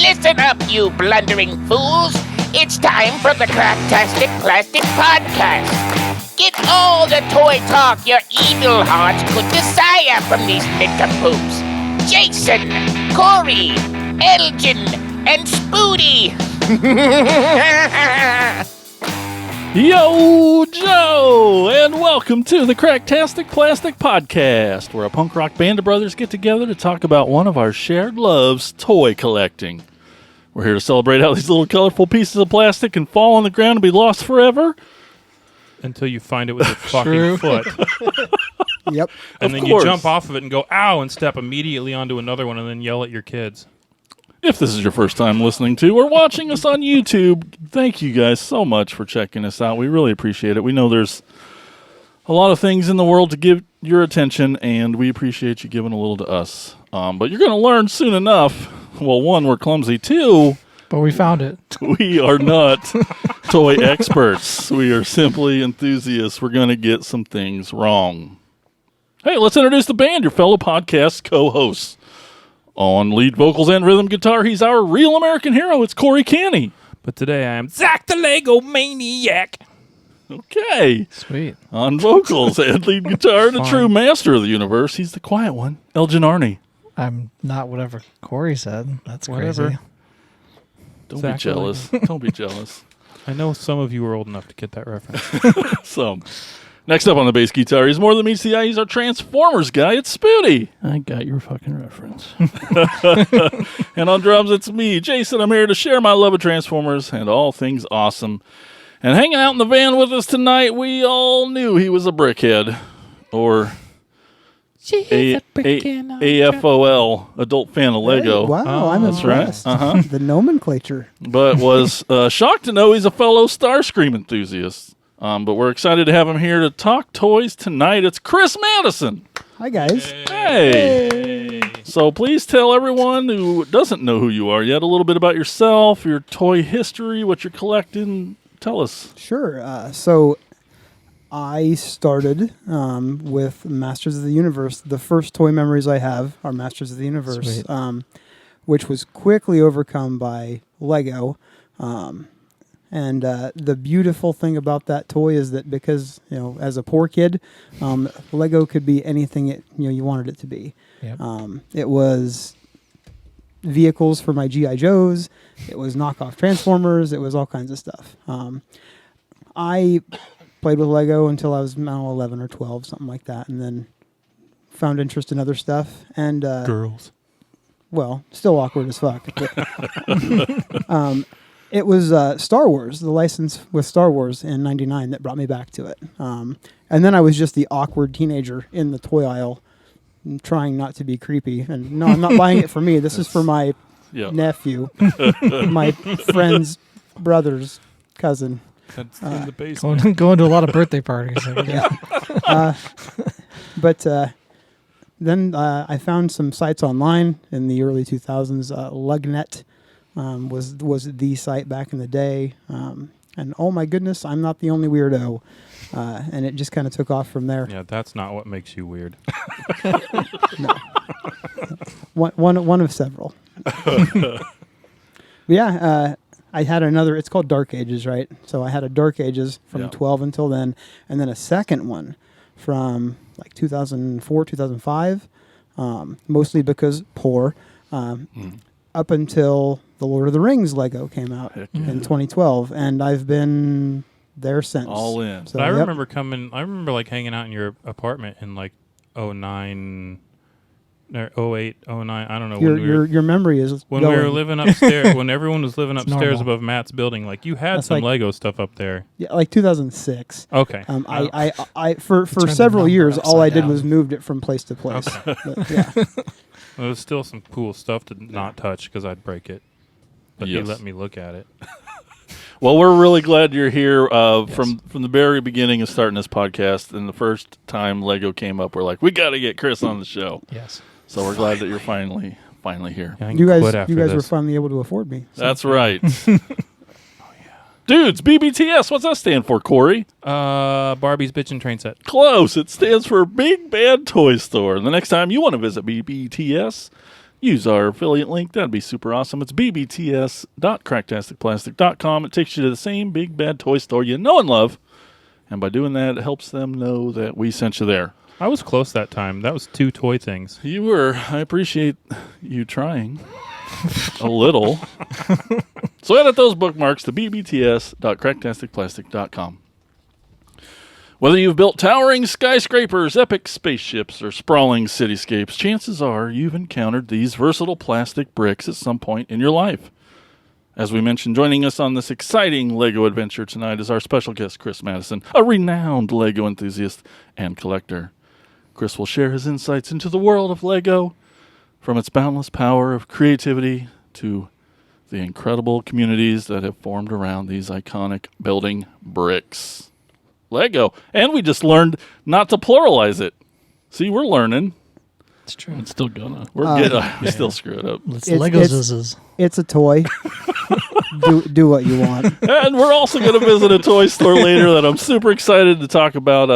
Listen up, you blundering fools. It's time for the Cracktastic Plastic Podcast. Get all the toy talk your evil hearts could desire from these nincompoops. Jason, Corey, Elgin, and Spooty. Yo, Joe, and welcome to the Cracktastic Plastic Podcast, where a punk rock band of brothers get together to talk about one of our shared loves, toy collecting. We're here to celebrate how these little colorful pieces of plastic can fall on the ground and be lost forever. Until you find it with your fucking foot. Yep. And then you jump off of it and go, ow, and step immediately onto another one and then yell at your kids. If this is your first time listening to or watching us on YouTube, thank you guys so much for checking us out. We really appreciate it. We know there's a lot of things in the world to give your attention, and we appreciate you giving a little to us. But you're going to learn soon enough. Well, one, we're clumsy. Two, but we found it. We are not toy experts. We are simply enthusiasts. We're going to get some things wrong. Hey, let's introduce the band, your fellow podcast co-hosts. On lead vocals and rhythm guitar, he's our real American hero. It's Corey Canny. But today I am Zach the Lego Maniac. Okay. Sweet. On vocals and lead guitar, the true master of the universe, he's the quiet one, Elgin Arney. I'm not whatever Corey said. That's Whatever. crazy. Don't be jealous. Don't be jealous. I know some of you are old enough to get that reference. So, next up on the bass guitar, he's more than meets the eye. He's our Transformers guy. It's Spooty. I got your fucking reference. And on drums, it's me, Jason. I'm here to share my love of Transformers and all things awesome. And hanging out in the van with us tonight, we all knew he was a brickhead. Or AFOL, adult fan of Lego. Hey, wow, I'm that's impressed. right. The nomenclature. But was shocked to know he's a fellow Starscream enthusiast. But we're excited to have him here to talk toys tonight. It's Chris Maddison. Hi, guys. Hey. So please tell everyone who doesn't know who you are yet a little bit about yourself, your toy history, what you're collecting. Tell us. Sure. So I started with Masters of the Universe. The first toy memories I have are Masters of the Universe, which was quickly overcome by Lego. And the beautiful thing about that toy is that because, as a poor kid, Lego could be anything you wanted it to be. Yep. It was vehicles for my G.I. Joes. It was knockoff Transformers. It was all kinds of stuff. I played with Lego until I was 11 or 12, something like that, and then found interest in other stuff. And Girls. Well, still awkward as fuck. It was Star Wars, the license with Star Wars in '99 that brought me back to it. And then I was just the awkward teenager in the toy aisle, trying not to be creepy. And no, I'm not buying it for me. This is for my nephew, my friend's brother's cousin. That's in the basement. Going to a lot of birthday parties. But then I found some sites online in the early 2000s. Lugnet was the site back in the day. And oh my goodness, I'm not the only weirdo. And it just kind of took off from there. Yeah, that's not what makes you weird. No. One of several. Yeah, I had another, it's called Dark Ages, right? So I had a Dark Ages from 12 until then, and then a second one from like 2004, 2005, mostly because poor, up until the Lord of the Rings Lego came out in 2012, and I've been there since. All in. So, But I remember hanging out in your apartment in like 09, or 08, 09, I don't know. Your memory is when going. we were living upstairs, when everyone was living upstairs normal. above Matt's building, like you had That's some like- Lego stuff up there. Yeah, like 2006. Okay. I for Turn the several number years, all I upside did down. was moved it from place to place. But, yeah. There was still some cool stuff to not touch because I'd break it. But you let me look at it. Well, we're really glad you're here. From the very beginning of starting this podcast, and the first time Lego came up, we're like, we got to get Chris on the show. Yes. So we're glad that you're finally here. Yeah, I can You quit guys after were this. finally able to afford me. So. That's right. Dudes, BBTS, what's that stand for, Corey? Barbie's Bitchin' Train Set. Close. It stands for Big Bad Toy Store. The next time you want to visit BBTS, use our affiliate link. That'd be super awesome. It's bbts.cracktasticplastic.com. It takes you to the same big bad toy store you know and love. And by doing that, it helps them know that we sent you there. I was close that time. That was 2 toy things. You were. I appreciate you trying a little. So edit those bookmarks to bbts.cracktasticplastic.com. Whether you've built towering skyscrapers, epic spaceships, or sprawling cityscapes, chances are you've encountered these versatile plastic bricks at some point in your life. As we mentioned, joining us on this exciting LEGO adventure tonight is our special guest, Chris Maddison, a renowned LEGO enthusiast and collector. Chris will share his insights into the world of LEGO, from its boundless power of creativity to the incredible communities that have formed around these iconic building bricks. LEGO. And we just learned not to pluralize it. See, we're learning. It's true. It's still gonna. We still screw it up. It's It's- Legos. it's- It's a toy. do what you want. And we're also going to visit a toy store later that I'm super excited to talk about.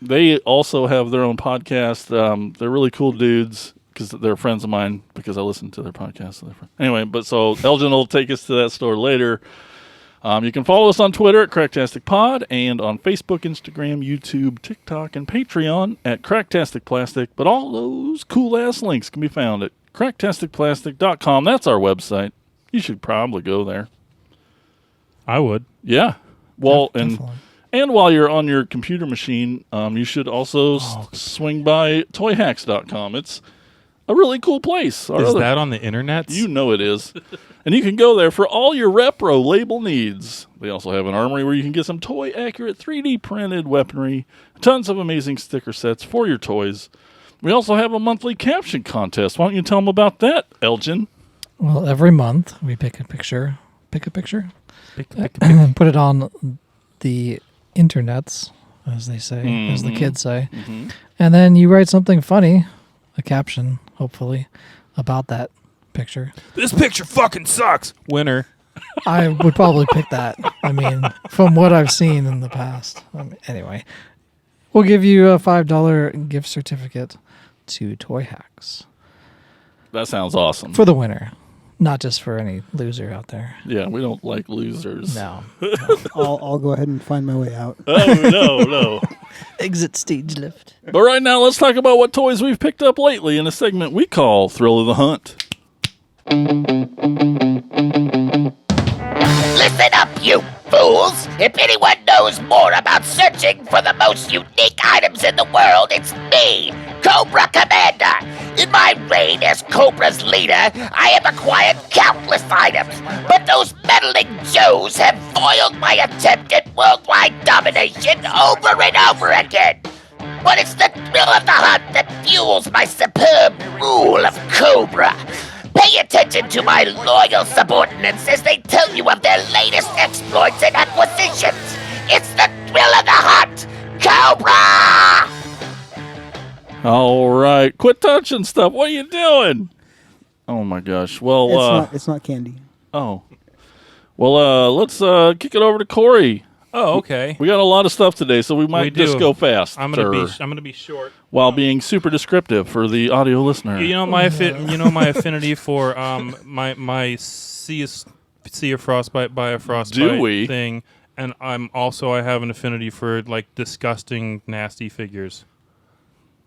They also have their own podcast. They're really cool dudes because they're friends of mine because I listen to their podcast. Anyway, so Elgin will take us to that store later. You can follow us on Twitter at Cracktastic Pod and on Facebook, Instagram, YouTube, TikTok, and Patreon at Cracktastic Plastic. But all those cool-ass links can be found at cracktasticplastic.com. That's our website. You should probably go there. I would. Yeah. Well, Definitely. and while you're on your computer machine, you should also swing by toyhacks.com. It's a really cool place. Is that on the internet? You know it is. And you can go there for all your repro label needs. They also have an armory where you can get some toy-accurate 3D printed weaponry, tons of amazing sticker sets for your toys. We also have a monthly caption contest. Why don't you tell them about that, Elgin? Well, every month we pick a picture, and put it on the internets, as they say, as the kids say. Mm-hmm. And then you write something funny, a caption, hopefully, about that picture. This picture fucking sucks. Winner. I would probably pick that. I mean, from what I've seen in the past. Anyway, we'll give you a $5 gift certificate to Toy Hacks That sounds awesome. for the winner, not just for any loser out there. Yeah, we don't like losers. No. I'll go ahead and find my way out. Oh, no. Exit stage left. But right now, let's talk about what toys we've picked up lately in a segment we call Thrill of the Hunt. Listen up, you fools! If anyone knows more about searching for the most unique items in the world, it's me, Cobra Commander. In my reign as Cobra's leader, I have acquired countless items, but those meddling Joes have foiled my attempt at worldwide domination over and over again. But it's the thrill of the hunt that fuels my superb rule of Cobra. Pay attention to my loyal subordinates as they tell you of their latest exploits and acquisitions. It's the thrill of the hunt, Cobra! All right. Quit touching stuff. What are you doing? Oh, my gosh. Well, It's not candy. oh. Well, let's kick it over to Corey. Oh, okay. We got a lot of stuff today, so we might We just do. go fast. I'm gonna be short. While being super descriptive for the audio listener. You know my affinity for my sea of frostbite by a frostbite Do we? thing, and I have an affinity for like disgusting, nasty figures.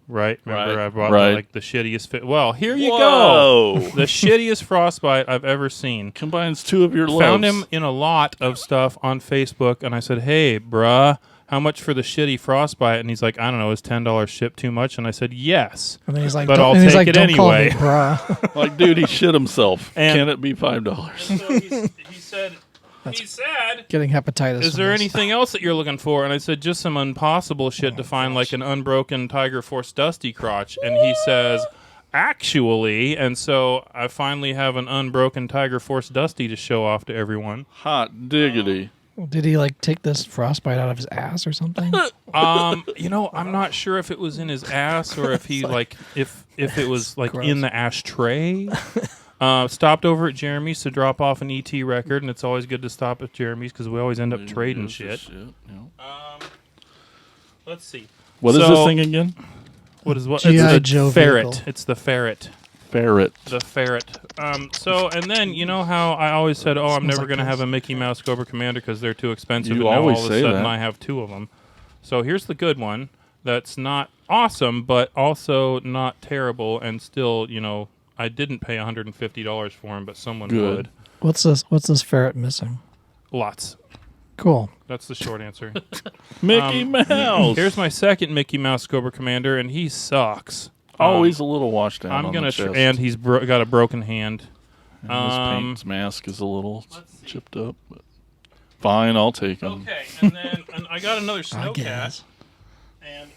Right? Remember Right. I brought Right. like the shittiest Well, here you Whoa. go. The shittiest frostbite I've ever seen. Combines two of your loves. Found him in a lot of stuff on Facebook, and I said, "Hey, bruh, how much for the shitty frostbite?" And he's like, "I don't know, is $10 ship too much?" And I said, "Yes." And then he's like, But don't, I'll and he's take like, it don't call me anyway. bruh. Like, dude, he shit himself. And- Can it be $5? So he said, Getting hepatitis. "Is from there this. anything else that you're looking for?" And I said, "Just some impossible shit to find, like an unbroken Tiger Force Dusty crotch." And he says, "Actually," and so I finally have an unbroken Tiger Force Dusty to show off to everyone. Hot diggity. Did he like take this frostbite out of his ass or something? I'm not sure if it was in his ass or if he if it was like gross. in the ashtray. Stopped over at Jeremy's to drop off an ET record, and it's always good to stop at Jeremy's because we always end up trading shit. Yeah. Let's see. What is So- this thing again? What is what? G.I. It's the Joe ferret. vehicle. It's the ferret. ferret. The ferret. So, and then, you know how I always said, oh, I'm never going to have a Mickey Mouse Cobra Commander because they're too expensive. You and now always all of a say sudden that. I have 2 of them. So here's the good one that's not awesome, but also not terrible. And still, you know, I didn't pay $150 for him, but someone Good. would. What's this ferret missing? Lots. Cool. That's the short answer. Mickey Mouse. Here's my second Mickey Mouse Cobra Commander, and he sucks. Always a little washed down I'm on gonna the chest. and he's got a broken hand. And his mask is a little chipped up. But fine, I'll take him. Okay, and then I got another I snowcat, guess. and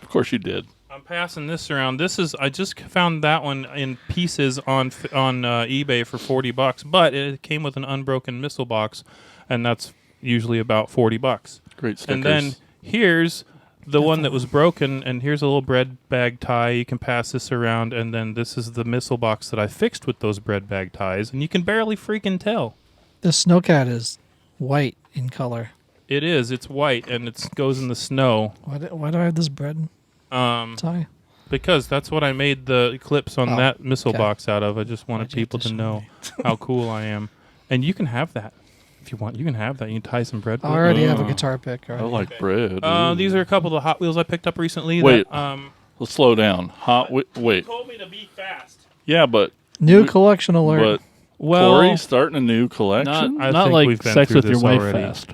Of course you did. I'm passing this around. I just found that one in pieces on eBay for $40, but it came with an unbroken missile box, and that's usually about $40. Great stickers. And then here's the one that was broken, and here's a little bread bag tie. You can pass this around, and then this is the missile box that I fixed with those bread bag ties, and you can barely freaking tell. This snowcat is white in color. It is. It's white, and it goes in the snow. Why do I have this bread tie? Because that's what I made the clips on that missile box out of. I just wanted Why'd you have people to to show know me? how cool I am. And you can have that if you want. You can have that. You can tie some bread. I with it. already have a guitar pick. I Already. like bread. These are a couple of the Hot Wheels I picked up recently. Wait. That, Let's slow down. Wait. told me to be fast. Yeah, but New collection alert. but Well, Corey's starting a new collection. I Not think like we've been sex through with your this wife already. fast.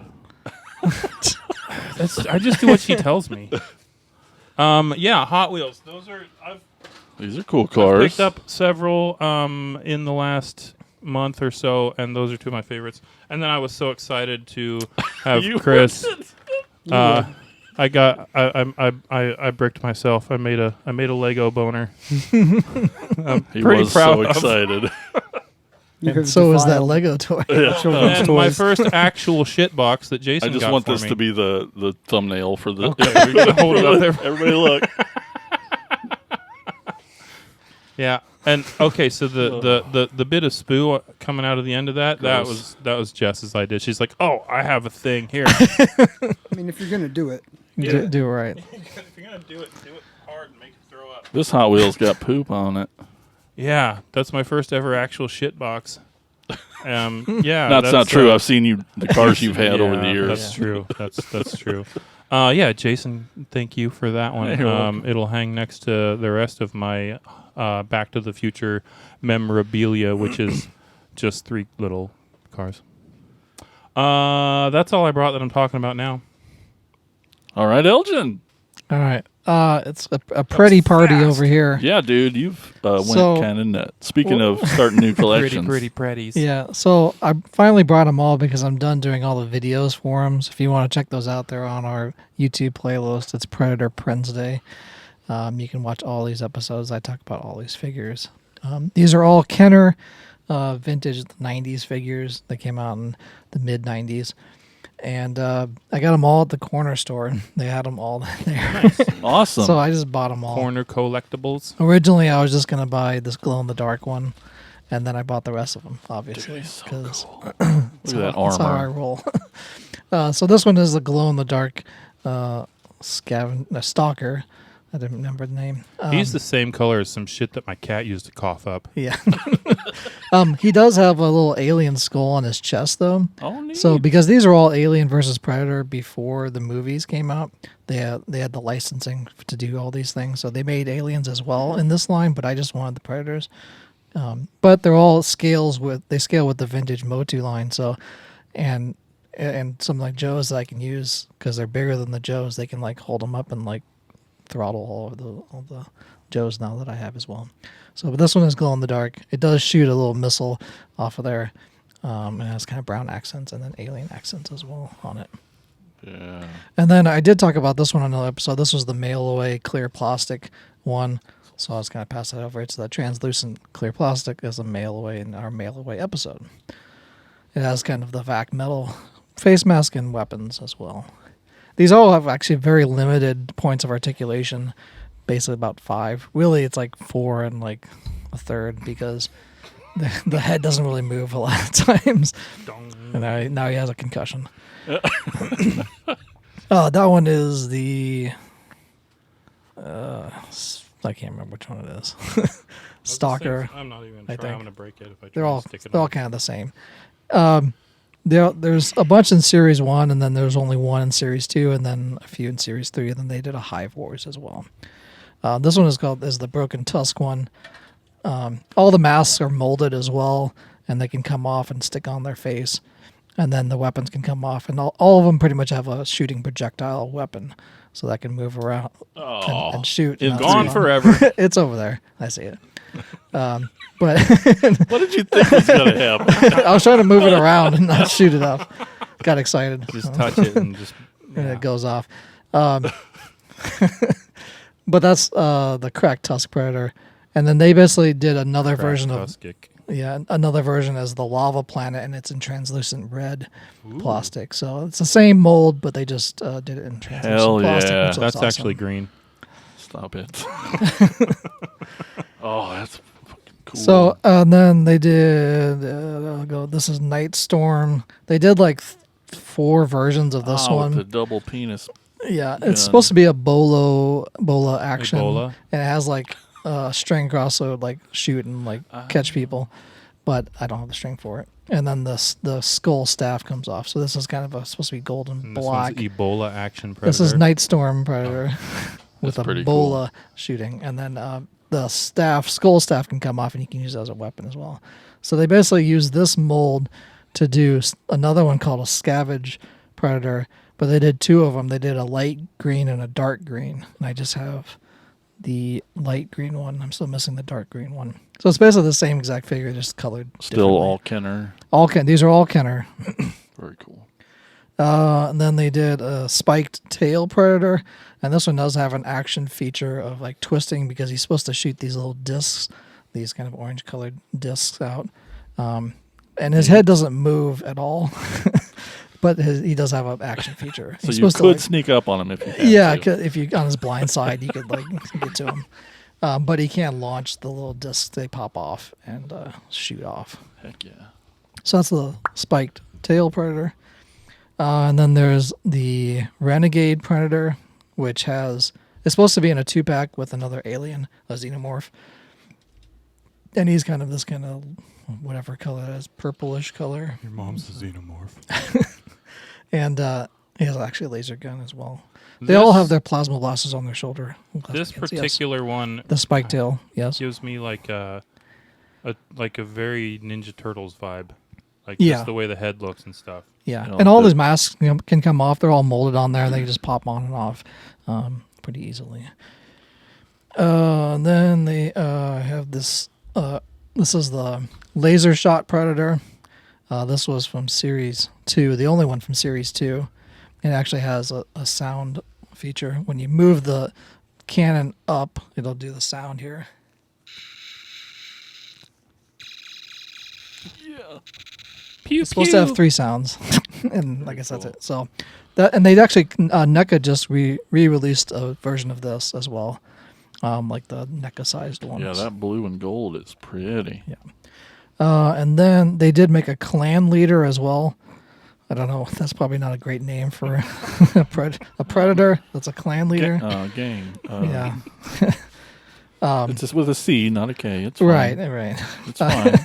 I just do what she tells me. Yeah, Hot Wheels. These are cool I've cars. picked up several in the last month or so, and those are 2 of my favorites. And then I was so excited to have Chris. I bricked myself. I made a Lego boner. I'm He pretty was proud so of. excited. You could So is that defile Lego toy. children's And my toys. first actual shit box that Jason I just got want for this me. to be the thumbnail for the. Okay, we're gonna hold it up there. Everybody look. Yeah, and okay, so the bit of spoo coming out of the end of that Gross. that was Jess's idea. She's like, "Oh, I have a thing here." I mean, if you're gonna do it, Do it right. If you're gonna do it hard and make it throw up. This Hot Wheels got poop on it. Yeah, that's my first ever actual shit box. Yeah, That's not true. I've seen the cars you've had over the yeah, years. That's true. That's true. Yeah, Jason, thank you for that one. You're welcome. It'll hang next to the rest of my Back to the Future memorabilia, which is just 3 little cars. That's all I brought that I'm talking about now. All right, Elgin. All right. It's a pretty party fast. over here. Yeah, dude, you've So- went kind of nuts. Speaking of starting new collections, Pretty pretties. Yeah, so I finally brought them all because I'm done doing all the videos for them. So if you want to check those out, they're on our YouTube playlist. It's Predator Prince Day. You can watch all these episodes. I talk about all these figures. These are all Kenner vintage 90s figures. They came out in the mid 90s. And I got them all at the corner store. They had them all there. awesome. So I just bought them all. Corner collectibles. Originally, I was just going to buy this glow-in-the-dark one. And then I bought the rest of them, obviously. Dude, he's so 'cause cool. Look at that that's how I armor. roll. So this one is the glow-in-the-dark stalker. I didn't remember the name. He's the same color as some shit that my cat used to cough up. Yeah. He does have a little alien skull on his chest, though. Oh, neat. So because these are all Alien versus Predator before the movies came out, they had the licensing to do all these things. So they made Aliens as well in this line, but I just wanted the Predators. But they're all scale with the vintage Motu line. So, and some like Joes that I can use because they're bigger than the Joes. They can like hold them up and like throttle all the Joes now that I have as well. So, but this one is glow in the dark. It does shoot a little missile off of there. It has kind of brown accents and then alien accents as well on it. Yeah. And then I did talk about this one on another episode. This was the mail away clear plastic one. So I was going to pass that over. It's the translucent clear plastic as a mail away in our mail away episode. It has kind of the vac metal face mask and weapons as well. These all have actually very limited points of articulation, basically about 5. Really, it's like 4 and like a third because the head doesn't really move a lot of times. And now he has a concussion. That one is the... I can't remember which one it is. stalker. I'm not even I trying. I'm think. going to break it if I try They're all to stick it they're all on. kind of the same. There's a bunch in Series 1, and then there's only one in Series 2, and then a few in Series 3, and then they did a Hive Wars as well. This one is the Broken Tusk one. All the masks are molded as well, and they can come off and stick on their face. And then the weapons can come off, and all of them pretty much have a shooting projectile weapon, so that can move around and shoot. It's And Gone that's forever. fun. It's over there. I see it. But What did you think was going to happen? I was trying to move it around and not shoot it off. Got excited. Just touch it and just. And it goes off. But that's the Cracktastic Predator. And then they basically did another version of another version as the lava planet, and it's in translucent red plastic. So it's the same mold, but they just did it in translucent Hell plastic. yeah. Which looks That's actually awesome. green. Stop it. Oh, that's fucking cool. So then they did. This is Night Storm. They did like 4 versions of this one. With the double penis. Yeah, gun. it's supposed to be a bola action, Ebola? and it has like string across, so it would, like shoot and like catch people. But I don't have the string for it. And then the skull staff comes off. So this is kind of supposed to be golden And this black. one's Ebola action predator. This is Night Storm Predator with That's a pretty bola shooting, and then the skull staff can come off, and you can use it as a weapon as well. So they basically use this mold to do another one called a Scavenge Predator, but they did 2 of them. They did a light green and a dark green, and I just have the light green one. I'm still missing the dark green one. So it's basically the same exact figure, just colored. Still all Kenner. These are all Kenner. Very cool. And then they did a spiked tail predator, and this one does have an action feature of like twisting because he's supposed to shoot these little discs, these kind of orange colored discs out. And his head doesn't move at all, but he does have an action feature. So He's you supposed could to, sneak up on him if you had yeah, to. if you on his blind side, you could like get to him. But he can't launch the little discs; they pop off and shoot off. Heck yeah. So that's the spiked tail predator. And then there's the renegade predator, which it's supposed to be in a 2-pack with another alien, a xenomorph. And he's kind of this kind of whatever color it is, purplish color. Your mom's a xenomorph. And he has actually a laser gun as well. They all have their plasma blasters on their shoulder. This particular one the spike tail, yes. gives me like a very Ninja Turtles vibe. Like Yeah. just the way the head looks and stuff. Yeah, You know, and all the- these masks can come off. They're all molded on there, and they can just pop on and off pretty easily. And then they have this. This is the laser shot predator. This was from Series 2, the only one from Series 2. It actually has a sound feature. When you move the cannon up, it'll do the sound here. Pew, It's supposed to have 3 sounds, and I guess that's it. So, they actually NECA just re-released a version of this as well, like the NECA-sized ones. Yeah, that blue and gold is pretty. Yeah. And then they did make a clan leader as well. I don't know. That's probably not a great name for a predator. That's a clan leader. Gang. Yeah. It's just with a C, not a K. It's fine. Right. It's fine.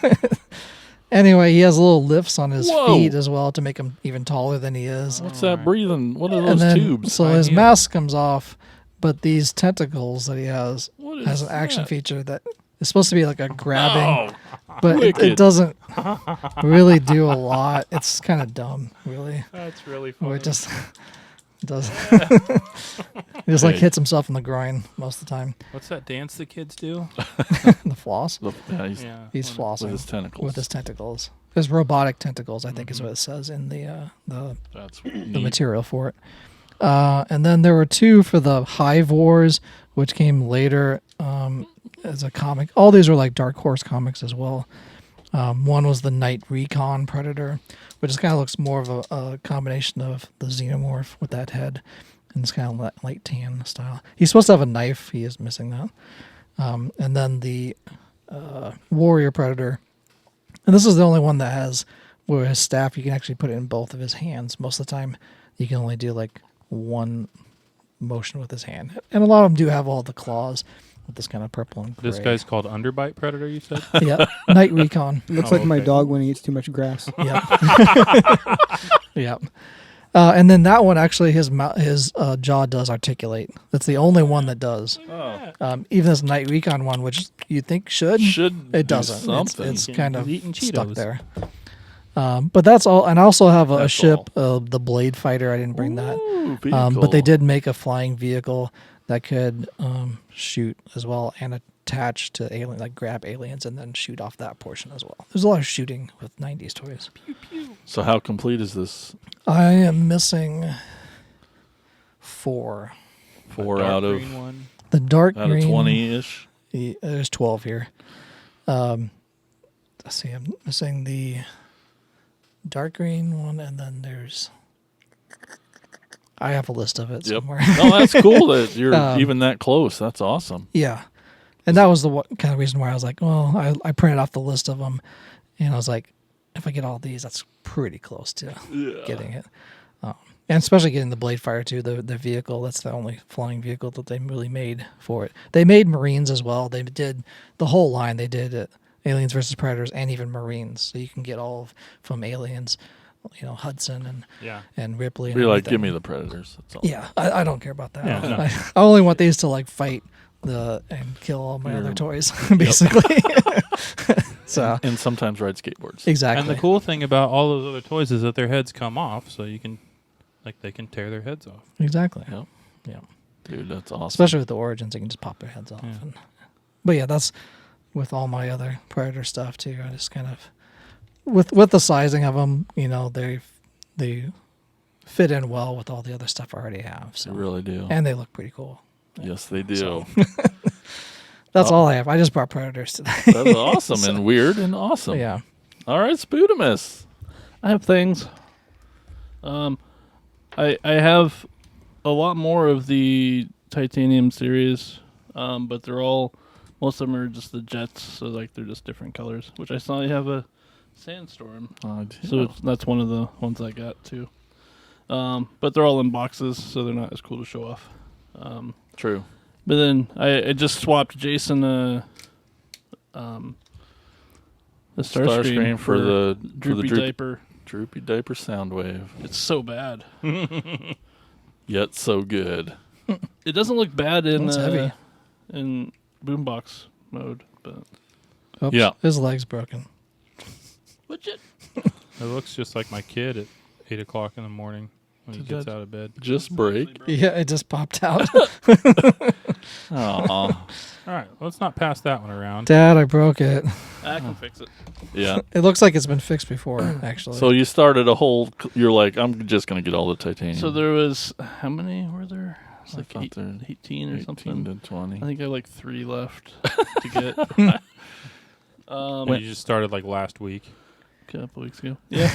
Anyway, he has little lifts on his Whoa. feet as well to make him even taller than he is. What's that breathing? What are And those then, tubes? so his mask comes off, but these tentacles that he has What is has an action that? feature that is supposed to be like a grabbing, Oh, but it wicked. doesn't really do a lot. It's kind of dumb, really. That's really Or funny. it just does. He just like Hey. hits himself in the groin most of the time. What's that dance the kids do? The floss. Yeah, he's Yeah. He's When- flossing with his tentacles. with his tentacles. His robotic tentacles, I think, is what it says in the That's the neat. material for it. And then there were 2 for the Hive Wars, which came later as a comic. All these were like Dark Horse comics as well. One was the Night Recon Predator, which just kind of looks more of a combination of the Xenomorph with that head, and it's kind of that light tan style. He's supposed to have a knife. He is missing that. And then the Warrior Predator. And this is the only one that has where his staff, you can actually put it in both of his hands. Most of the time, you can only do like one motion with his hand. And a lot of them do have all the claws. with this kind of purple and gray. This guy's called Underbite Predator, you said? Yeah, Night Recon. Looks Oh, like my okay. dog when he eats too much grass. Yeah. Yeah. And then that one actually, his jaw does articulate. That's the only one that does. Oh. Even this Night Recon one, which you think should, Should it do doesn't. something. It's kind of He's eating stuck Cheetos. there. But that's all. And I also have a That's ship, the Blade Fighter. I didn't bring that. Ooh, But they vehicle. did make a flying vehicle that could shoot as well and attach to alien, like grab aliens and then shoot off that portion as well. There's a lot of shooting with 90s toys. So how complete is this? I am missing 4. 4 Dark out of green one. The dark out green. of 20-ish. There's 12 here. Let's see. I'm missing the dark green one, and then there's. I have a list of it Yep. somewhere. No, that's cool that you're Um, even that close. That's awesome. Yeah, and that was the kind of reason why I was like, well, I printed off the list of them, and I was like, if I get all these, that's pretty close to getting it. And especially getting the Blade Fire too, the vehicle. That's the only flying vehicle that they really made for it. They made Marines as well. They did the whole line. They did it, Aliens versus Predators, and even Marines. So you can get from Aliens, Hudson Yeah. and Ripley. And Be like, everything. give me the predators. That's all. Yeah, I don't care about that. Yeah, no. I only want these to like fight and kill all my other toys, basically. So And sometimes ride skateboards. exactly. And the cool thing about all those other toys is that their heads come off, so you can, they can tear their heads off. Exactly. Yep. Yeah. Dude, that's awesome. Especially with the Origins, you can just pop their heads off. Yeah. But yeah, that's with all my other Predator stuff too. I just kind of with the sizing of them, they fit in well with all the other stuff I already have. So They really do. and they look pretty cool. Yes, they do. So- That's all I have. I just brought Predators today. That's awesome and weird and awesome. Yeah. All right, Spudamus. I have things. I have a lot more of the titanium series, but most of them are just the jets, so they're just different colors. Which I saw you have a sandstorm, so that's one of the ones I got too. But they're all in boxes, so they're not as cool to show off. True. But then I just swapped Jason the Starscream for the droopy diaper. Droopy diaper sound wave. It's so bad. Yet so good. It doesn't look bad It's heavy. in boombox mode, but Oops, Yeah. his leg's broken. legit. It looks just like my kid at 8 o'clock in the morning when he gets out of bed. Just break. Yeah, it just popped out. Aw. All right, let's not pass that one around. Dad, I broke it. I can fix it. Yeah. It looks like it's been fixed before, actually. So you started a whole. You're like, I'm just gonna get all the titanium. So there was, how many were there? It's I like thought there 18 or 18 something. to 20. I think I have like 3 left to get. And you just started like last week. A couple weeks ago. Yeah.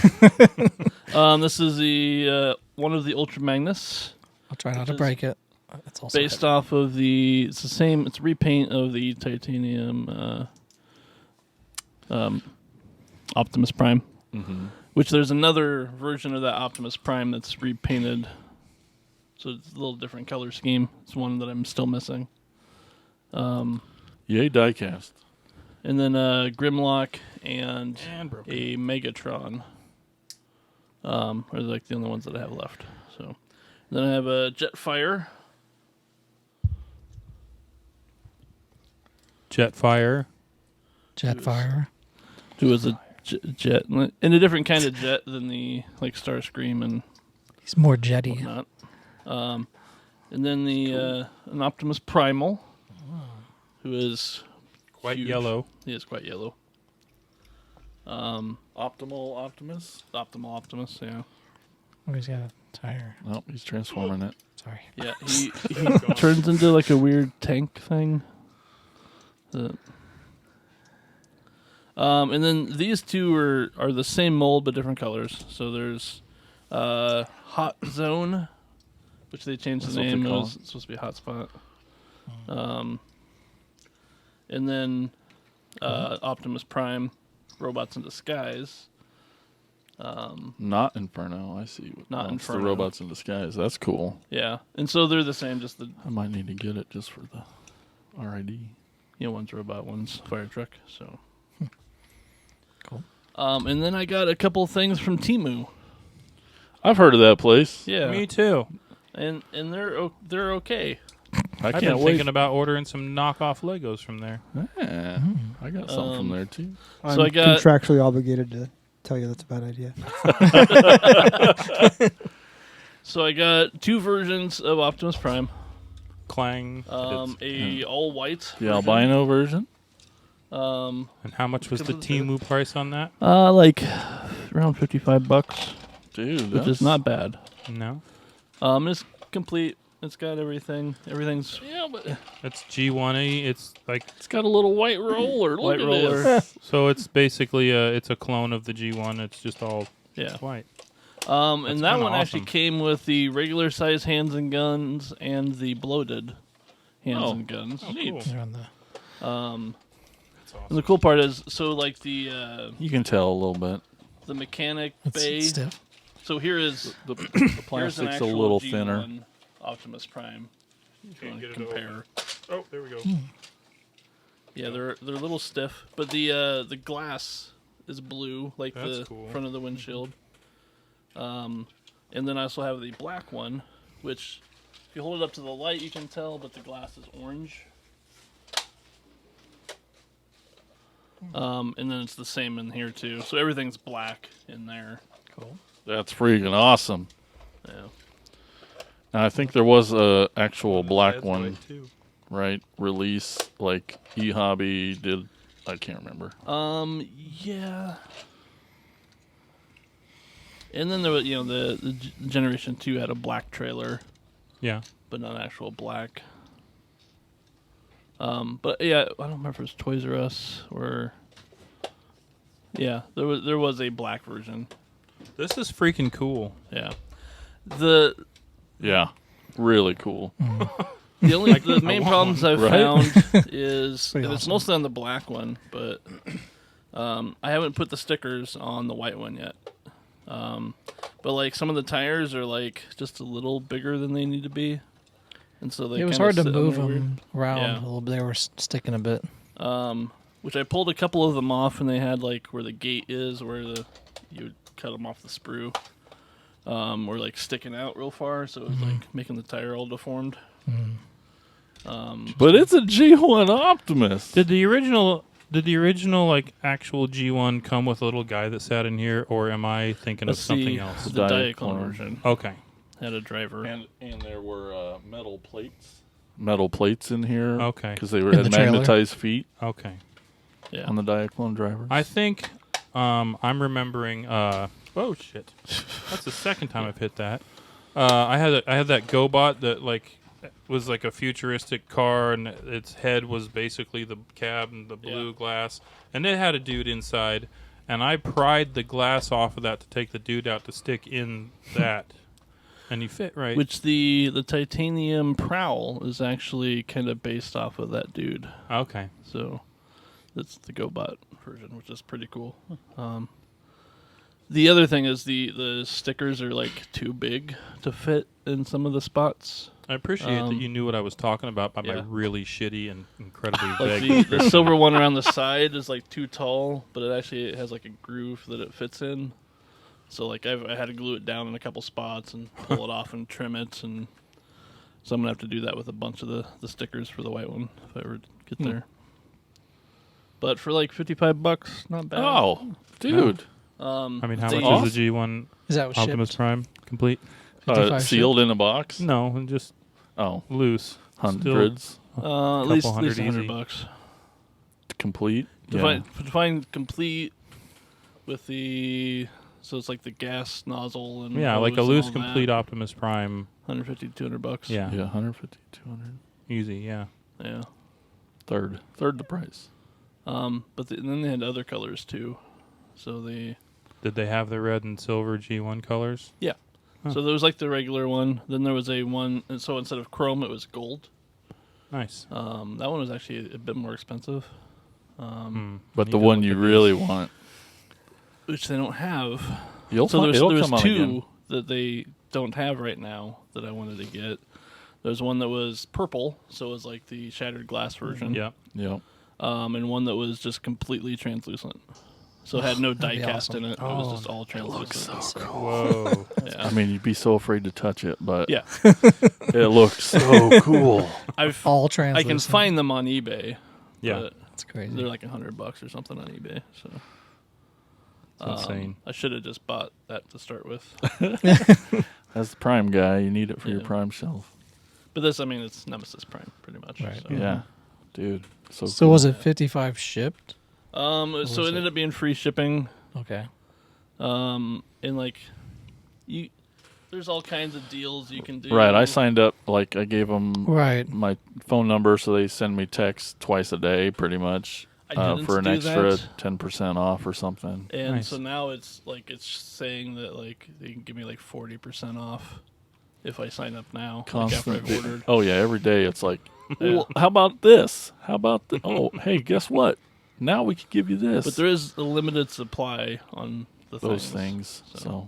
This is the one of the Ultra Magnus, I'll try not to Just break it. It's also based off of it's the same. It's a repaint of the titanium Optimus Prime. Mm-hmm. Which there's another version of that Optimus Prime that's repainted, so it's a little different color scheme. It's one that I'm still missing. Yay, diecast. And then Grimlock and broken. a Megatron are like the only ones that I have left. So then I have a Jetfire. Jetfire. Jetfire. Who is a jet, and a different kind of jet than the like Starscream and He's more jetty. whatnot. And then an Optimus Primal, who is Quite huge. yellow. He is quite yellow. Optimal Optimus. Optimal Optimus, yeah. Oh, he's got a tire. Nope, he's transforming it. Sorry. Yeah, he turns into like a weird tank thing. And then these two are the same mold but different colors. So there's Hot Zone, which they changed That's the what they name. It call was supposed to be Hot Spot. And then Optimus Prime, Robots in Disguise. Not Inferno. I see. Not It's the Inferno. robots in disguise. That's cool. Yeah, and so they're the same. Just the I might need to get it just for the. R.I.D. One's robot, one's fire truck. So Cool. And then I got a couple things from Temu. I've heard of that place. Yeah, Me too. and they're okay. I I've can't been wait. thinking about ordering some knockoff Legos from there. Yeah, I got something from there too. I'm So I got- contractually obligated to tell you that's a bad idea. So I got 2 versions of Optimus Prime. Clang. A all white. The albino version. And how much was the Temu price on that? Like around $55, Dude, which is not bad. No. It's complete. It's got everything. Everything's Yeah, but It's G1E. It's like it's got a little white roller. Look white at roller. this. so. It's basically it's a clone of the G1. It's just all Yeah. white. And That's that kinda one actually awesome. came with the regular size hands and guns and the bloated hands Oh. and guns. Cool. They're on the That's awesome. And the cool part is, so like the You can tell a little bit. mechanic it's bay. stiff. So here is The here's an plastic's a actual little G1 thinner. Optimus Prime. If you want to get it compare. Oh, there we go. Yeah, they're a little stiff, but the glass is blue, like That's the cool. front of the windshield. And then I also have the black one, which if you hold it up to the light, you can tell, but the glass is orange. And then it's the same in here too. So everything's black in there. Cool. That's freaking awesome. Yeah. Now, I think there was a actual black That's one, white, too. right? Release like eHobby did. I can't remember. Yeah. And then there was, the Generation 2 had a black trailer, Yeah. but not actual black. But yeah, I don't remember if it was Toys R Us or. Yeah, there was a black version. This is freaking cool. Yeah. Yeah, really cool. The main problems I've Right? found is Pretty and it's awesome. mostly on the black one, but I haven't put the stickers on the white one yet. But like some of the tires are like just a little bigger than they need to be, and so they It was kinda hard to sit on move there weird. them around Yeah. a little bit. They were sticking a bit. Which I pulled a couple of them off, and they had like where the gate is, where you would cut them off the sprue, were like sticking out real far, so it was like making the tire all deformed. But it's a G1 Optimus. Did the original like actual G1 come with a little guy that sat in here, or am I thinking of something else? The Diaclone. Diaclone version Okay. had a driver. And there were metal plates in here. Okay. Because they were In had the trailer? magnetized feet Okay. Yeah. on the Diaclone drivers. I think I'm remembering. Oh shit! That's the second time I've hit that. I had that GoBot that like was like a futuristic car, and its head was basically the cab and the blue glass, and it had a dude inside, and I pried the glass off of that to take the dude out to stick in that, and he fit right. Which the titanium prowl is actually kind of based off of that dude. Okay. So that's the GoBot version, which is pretty cool. The other thing is the stickers are like too big to fit in some of the spots. I appreciate that you knew what I was talking about by my yeah. really shitty and incredibly Like vague. the silver one around the side is like too tall, but it has like a groove that it fits in. So like I had to glue it down in a couple spots and pull it off and trim it, and so I'm gonna have to do that with a bunch of the stickers for the white one if I ever get there. But for like $55, not bad. oh, dude. I mean, how They- much is the G1 Is that what Optimus shipped? Prime complete? 55 Sealed in a box? No, and just Oh, loose. hundreds. At couple least hundred easy. $100. Complete? To find complete with so it's like the gas nozzle and Yeah, like a hose and loose all complete that, Optimus Prime. $150 to $200. Yeah, Yeah, 150, 200. easy. Yeah. Yeah. Third the price. But then they had other colors too. So Did they have the red and silver G1 colors? yeah. Huh. So there was like the regular one. Then there was a one, and so instead of chrome, it was gold. Nice. That one was actually a bit more expensive, But Need the to one look you at really these. want, which they don't have. you'll So find, there it'll was come out two again. that they don't have right now that I wanted to get. There's one that was purple, so it was like the shattered glass version. Yeah. Yep. And one that was just completely translucent. So it had no die be cast awesome. in it. It was just all translucent. Whoa. Yeah. I mean, you'd be so afraid to touch it, but Yeah. it looks so cool. All I translucent. can find them on eBay. Yeah. But It's crazy. they're like $100 or something on eBay. So It's insane. I should have just bought that to start with. As the Prime guy, you need it for your Yeah. Prime shelf. But this, I mean, it's Nemesis Prime pretty much. Right. So. Yeah, dude. So So was it 55 shipped? So was it ended up being free shipping. Okay. And like, there's all kinds of deals you can do. Right. I signed up. Like I gave them Right. my phone number, so they send me texts twice a day, pretty much, I didn't for an do extra that. 10% off or something. And Nice. so now it's saying that like they can give me like 40% off if I sign up now. Like after Constant. I've ordered. Oh yeah, every day it's like, Yeah. well, how about this? How about oh, hey, guess what? Now we could give you this. But there is a limited supply on those things. So. So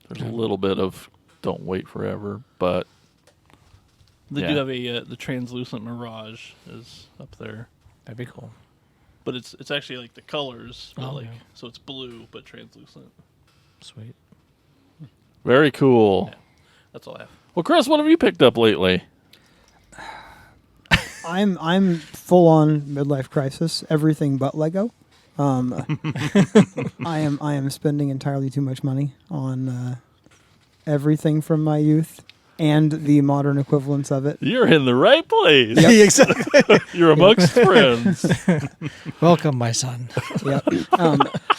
there's a little bit of don't wait forever, but They Yeah. do have a the translucent Mirage is up there, That'd be cool. but it's actually like the colors, but Oh, like yeah. so it's blue but translucent. Sweet. very cool. Yeah. That's all I have. Well, Chris, what have you picked up lately? I'm full on midlife crisis. Everything but Lego. I am spending entirely too much money on everything from my youth and the modern equivalents of it. You're in the right place. Exactly. You're amongst friends. Welcome, my son. Yep.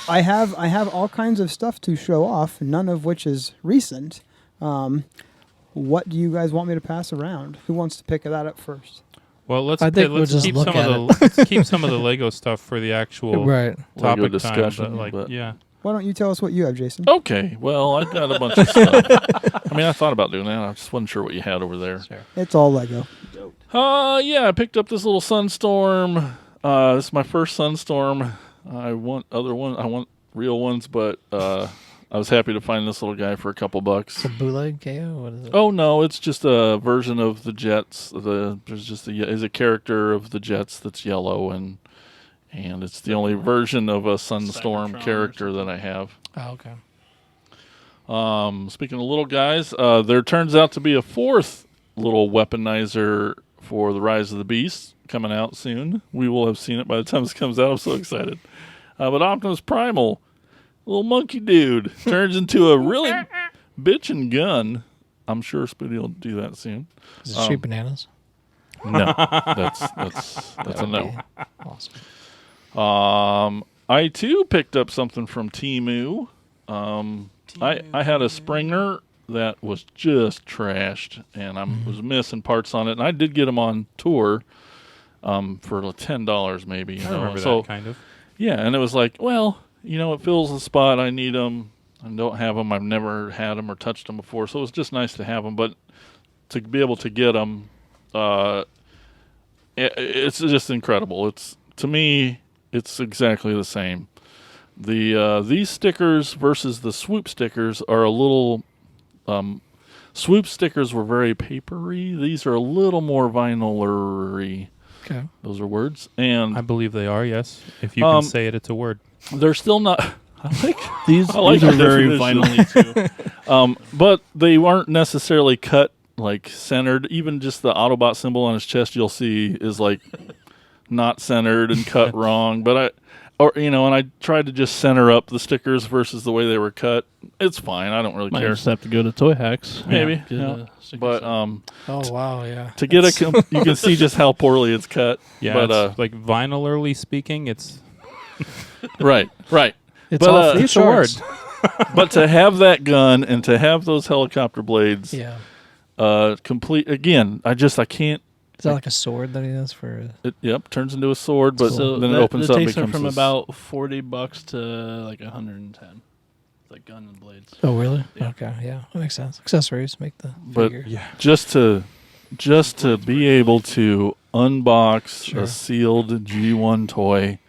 I have all kinds of stuff to show off, none of which is recent. What do you guys want me to pass around? Who wants to pick that up first? Well, let's I think we'll let's just keep look some at of the let's keep some of the Lego stuff for the actual Right. topic Lego discussion, time. But like, but- yeah, Why don't you tell us what you have, Jason? Okay, well, I've got a bunch of stuff. I mean, I thought about doing that. I just wasn't sure what you had over there. It's all Lego. Yeah, I picked up this little Sunstorm. This is my first Sunstorm. I want other ones. I want real ones, but I was happy to find this little guy for a couple bucks. The bootleg KO? What is it? Oh no, it's just a version of the Jets. There's just is a character of the Jets that's yellow, and it's the only version of a Sunstorm Cybertron or character that I have. Oh, okay. Speaking of little guys, there turns out to be a fourth little weaponizer for the Rise of the Beast coming out soon. We will have seen it by the time this comes out. I'm so excited. But Optimus Primal, little monkey dude, turns into a really bitchin' gun. I'm sure Spoody will do that soon. Does it shoot bananas? No, that's a no. Awesome. I too picked up something from Temu. I had a Springer that was just trashed, and I was missing parts on it. And I did get them on tour for like $10 maybe. You I know? remember So that kind of. yeah, and it was like, well, you know, it fills the spot. I need them. I don't have them. I've never had them or touched them before, so it was just nice to have them. But to be able to get them, it's just incredible. To me, it's exactly the same. These stickers versus the swoop stickers are a little. Swoop stickers were very papery. These are a little more vinyl-y. Okay. Those are words, and I believe they are. Yes, if you can say it, it's a word. they're still not. I like These, I like these are the very definition. vinyl too. but they weren't necessarily cut like centered. Even just the Autobot symbol on his chest, you'll see, is like not centered and cut wrong. But and I tried to just center up the stickers versus the way they were cut. It's fine. I don't really Might care. just have to go to Toy Hacks. Maybe, Get yeah. a sticker But set. Oh, wow, yeah. to get you can see just how poorly it's cut. Yeah, but it's like vinylarly speaking, it's right. It's But, off the it's a word. charts. But to have that gun and to have those helicopter blades, Yeah. complete again. I can't. Is that like a sword that he has for? Yep, turns into a sword, but so then it that, opens that up and takes them becomes from this- about $40 to like 110. Like gun and blades. Oh, really? Yeah. Okay, yeah, that makes sense. Accessories make the But figure. just to be able to unbox Sure. a sealed G1 toy,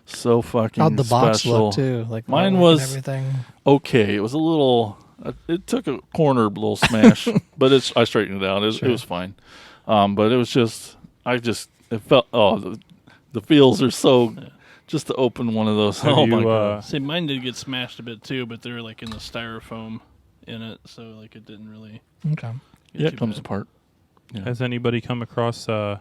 so fucking How'd the box special. look too? Like Mine artwork was- and everything. Okay, it was a little. It took a corner little smash, but I straightened it out. It was fine. But it was just, it felt, the feels are so, just to open one of those. Have Oh you, my God. See, mine did get smashed a bit too, but they were like in the styrofoam in it, so like it didn't really. Okay. get Yeah, too it comes bad. apart. Yeah. Has anybody come across G1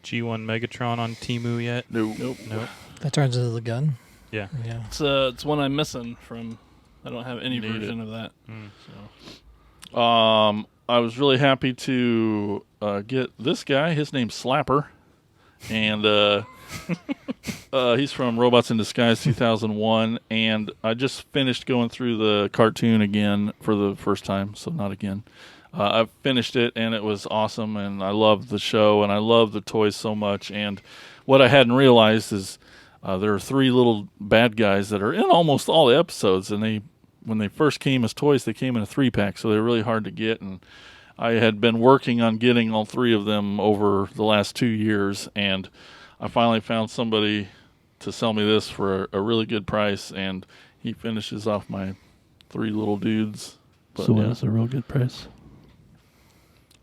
Megatron on Temu yet? Nope. Nope. That turns into the gun. Yeah. Yeah. It's one I'm missing from. I don't have any Need version of that. Mm. So I was really happy to get this guy. His name's Slapper, and he's from Robots in Disguise 2001. And I just finished going through the cartoon again for the first time, so not again. I finished it, and it was awesome, and I loved the show, and I love the toys so much. And what I hadn't realized is there are 3 little bad guys that are in almost all the episodes, and when they first came as toys, they came in a 3-pack, so they're really hard to get. And I had been working on getting all 3 of them over the last 2 years, and I finally found somebody to sell me this for a really good price, and he finishes off my 3 little dudes. But, so yeah. that's a real good price.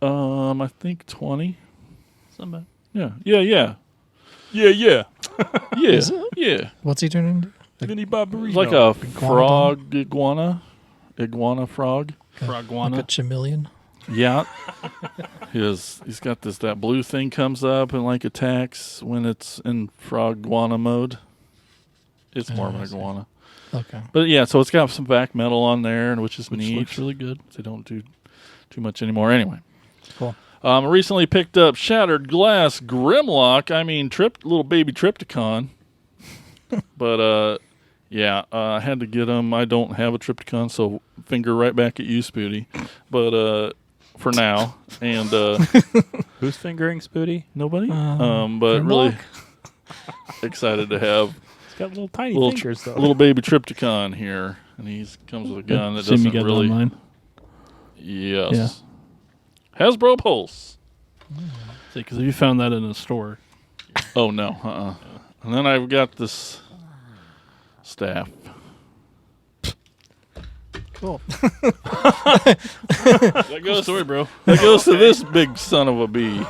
I think 20. Somebody. Yeah. Yeah. Yeah. What's he turning into? Mini Barbarino. It's like a frog iguana frog. Frogwana. Like a chameleon. Yeah. He's got that blue thing comes up and like attacks when it's in frogwana mode. It's more of an I see. iguana. Okay. But yeah, so it's got some back metal on there, and which is which neat. looks really good. They don't do too much anymore. Anyway. Cool. Recently picked up Shattered Glass Grimlock. I mean, little baby Tripticon. But yeah, I had to get him. I don't have a Tripticon, so finger right back at you, Spooty. But for now, and Who's fingering Spooty? nobody. But really excited to have He's got little tiny little fingers, though. little baby Tripticon here, and he comes with a gun that See me doesn't get it really. online. Yes. Hasbro Pulse. See, because if you found that in a store, Oh no. And then I've got this staff. Cool. That goes story, bro. That goes to this big son of a bee.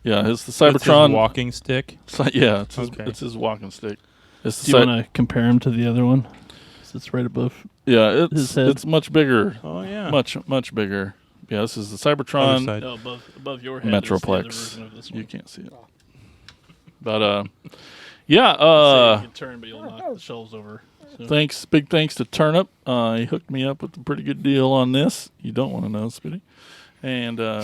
Yeah, it's the It's his Cybertron. walking stick. Yeah, Okay. it's his walking stick. It's Do you want to compare him to the other one? 'Cause it's right above. Yeah, his head? it's much bigger, Oh, yeah. much bigger. Yeah, this is the Other Cybertron. side. No, above your head. Is the other Metroplex. version of this You one. can't see it, but yeah. So you can turn, but you'll knock the shelves over. So. Big thanks to Turnip. He hooked me up with a pretty good deal on this. You don't want to know, Spitty. And yeah,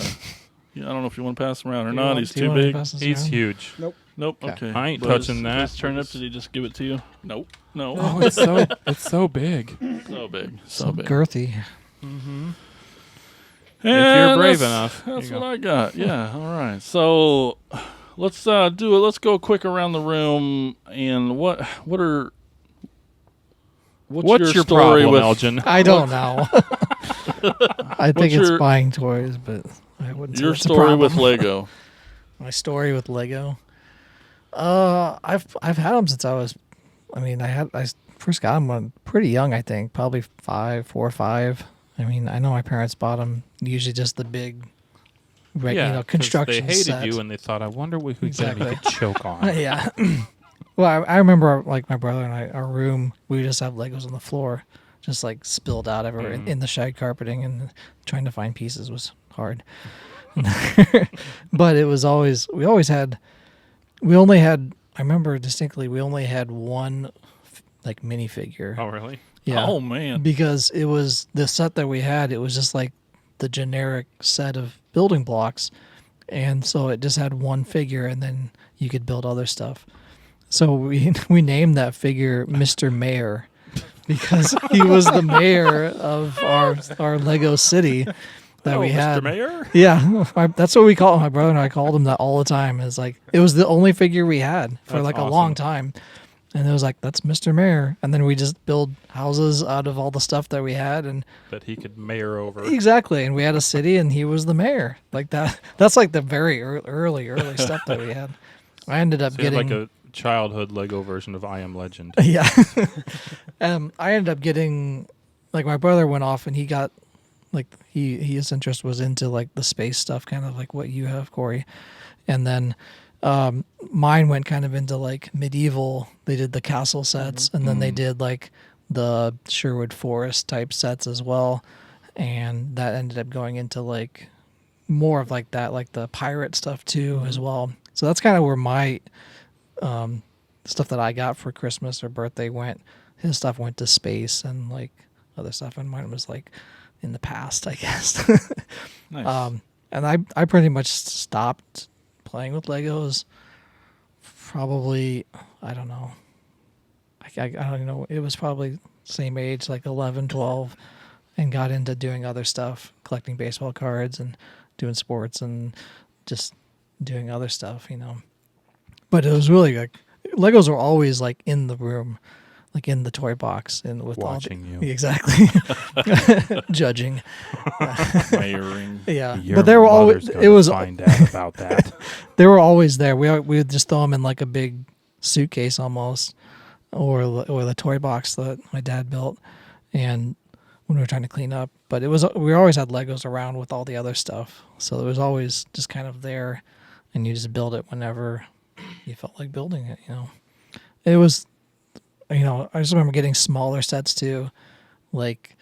I don't know if you want to pass him around or not. He's too big. He's huge. Nope. Okay. I ain't But touching that. Does Turnip, did he just give it to you? Nope. No. Oh, it's so big. So big. So So big. girthy. If you're brave that's- enough. That's There you what I got. Yeah. All right. So let's do it. Let's go quick around the room. And what's What's your story problem, with Elgin? I don't know. I think it's your- buying toys, but I wouldn't say your it's a story with problem. Lego? My story with Lego. I've had them since I first got them when pretty young. I think probably 4 or 5. I mean, I know my parents bought them. Usually just the big, Yeah, 'cause construction They hated set. you, and they thought, I wonder who Exactly. he could choke on. Yeah. Well, I remember like my brother and I, our room, we would just have Legos on the floor, just like spilled out everywhere in the shag carpeting, and trying to find pieces was hard. But it was we only had, I remember distinctly, we only had one like minifigure. Oh, really? Yeah. Oh man. Because it was the set that we had, it was just like the generic set of building blocks. And so it just had one figure, and then you could build other stuff. So we named that figure Mr. Mayor because he was the mayor of our Lego city that we had. Mr. Mayor? Yeah, that's what we call him. My brother and I called him that all the time. It's like it was the only figure we had for That's like a awesome. long time. And it was like, that's Mr. Mayor. And then we just build houses out of all the stuff that we had. And That he could mayor over. exactly. And we had a city, and he was the mayor. Like that. That's like the very early stuff that we had. I ended up So you had getting like a childhood Lego version of I Am Legend. yeah. I ended up getting like my brother went off and he got like his interest was into like the space stuff, kind of like what you have, Corey. And then mine went kind of into like medieval. They did the castle sets, and then they did like the Sherwood Forest type sets as well. And that ended up going into like more of like that, like the pirate stuff too as well. So that's kind of where my stuff that I got for Christmas or birthday went. His stuff went to space and like other stuff, and mine was like in the past, I guess. Nice. And I pretty much stopped playing with Legos probably, I don't know. I don't know. It was probably same age, like 11, 12, and got into doing other stuff, collecting baseball cards and doing sports and just doing other stuff, you know. But it was really like Legos were always like in the room, like in the toy box and with Watching all the, you. Exactly. Judging. Layering. Yeah. Your But they were always mother's gonna it was find out about that. they were always there. We would just throw them in like a big suitcase almost, or the toy box that my dad built, and when we were trying to clean up. But we always had Legos around with all the other stuff, so it was always just kind of there, and you just build it whenever you felt like building it. You know, it was, you know, I just remember getting smaller sets too, like.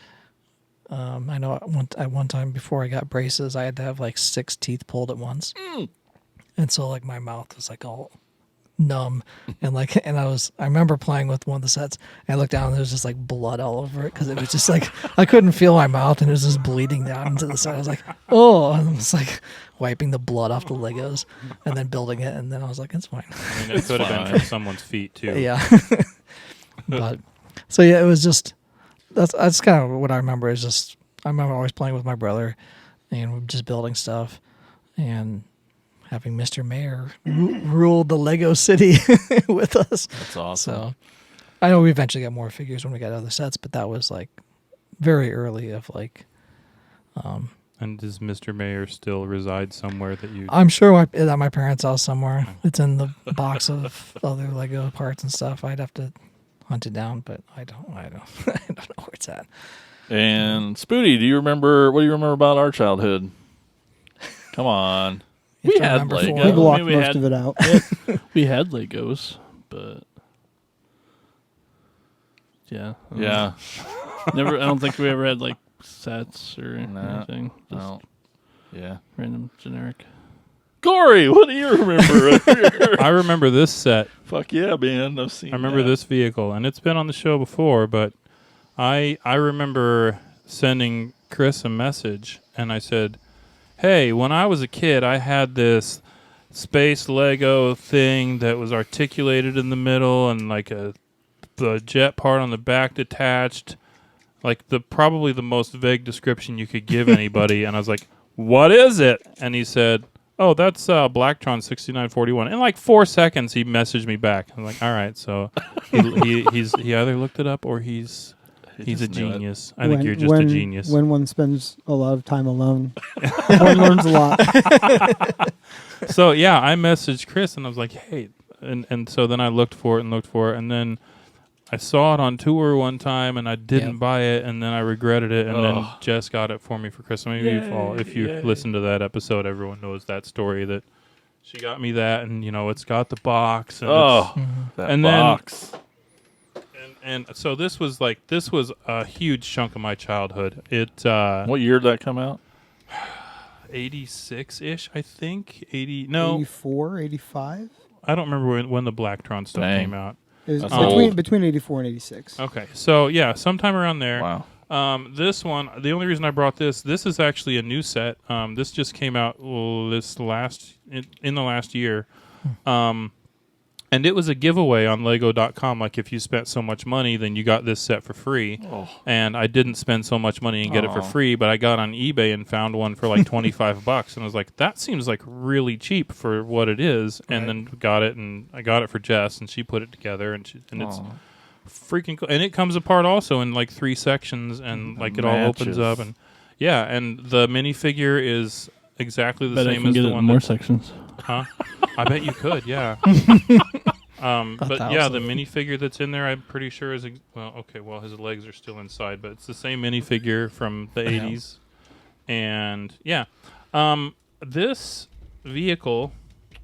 I know at one time before I got braces, I had to have like 6 teeth pulled at once. And so like my mouth was like all numb, and I remember playing with one of the sets, and I looked down and there was just like blood all over it, because it was just like I couldn't feel my mouth and it was just bleeding down into the side. I was like, oh, and I was like wiping the blood off the Legos and then building it, and then I was like, it's fine. I mean, it could have been from someone's feet too. Yeah. But so yeah, it was just that's kind of what I remember. Is just I remember always playing with my brother and just building stuff and having Mr. Mayor rule the Lego city with us. That's awesome. So I know we eventually got more figures when we got other sets, but that was like very early of like. And does Mr. Mayor still reside somewhere that you? I'm sure at my parents' house somewhere. It's in the box of other Lego parts and stuff. I'd have to hunt it down, but I don't I don't know where it's at. And Spooty, what do you remember about our childhood? Come on. You We have had to remember Lego. We Yeah, blocked we most had- of it out. We had Legos, but yeah, Yeah. never. I don't think we ever had like sets or Nah, anything. Just No. Yeah. random generic. Corey, what do you remember? I remember this set. Fuck yeah, man. I've seen I remember that. this vehicle, and it's been on the show before, but I remember sending Chris a message, and I said, hey, when I was a kid, I had this space Lego thing that was articulated in the middle and like the jet part on the back detached, like probably the most vague description you could give anybody. And I was like, what is it? And he said, oh, that's Blacktron 6941. In like 4 seconds, he messaged me back. I'm like, all right, so he either looked it up or he's a just knew it. genius. I think you're just a genius. When one spends a lot of time alone, one learns a lot. So yeah, I messaged Chris and I was like, hey, and so then I looked for it, and then I saw it on tour one time and I didn't buy it, and then I regretted it, and then Jess got it for me for Christmas. Maybe if you listen to that episode, everyone knows that story, that she got me that, and you know it's got the box. And that and then- box. and so this was a huge chunk of my childhood. It What year did that come out? 86-ish, I think. 80. No, 84, 85? I don't remember when the Blacktron stuff Dang. came out. It was That's between, old. between 84 and 86. Okay, so yeah, sometime around there. Wow. This one, the only reason I brought this is actually a new set. This just came out in the last year. And it was a giveaway on Lego.com. Like, if you spent so much money, then you got this set for free. Oh. And I didn't spend so much money and get it for Aw. free, but I got on eBay and found one for like $25. And I was like, that seems like really cheap for what it is. And then got it, and I got it for Jess, and she put it together, and it's Aw. freaking cool. And it comes apart also in like 3 sections, and like it all opens Matches. up. And yeah, and the minifigure is exactly the Bet I same can as get the it in one more that, sections. huh? I bet you could, yeah. But yeah, the minifigure that's in there, I'm pretty sure is his legs are still inside, but it's the same minifigure from the 80s. And yeah, this vehicle.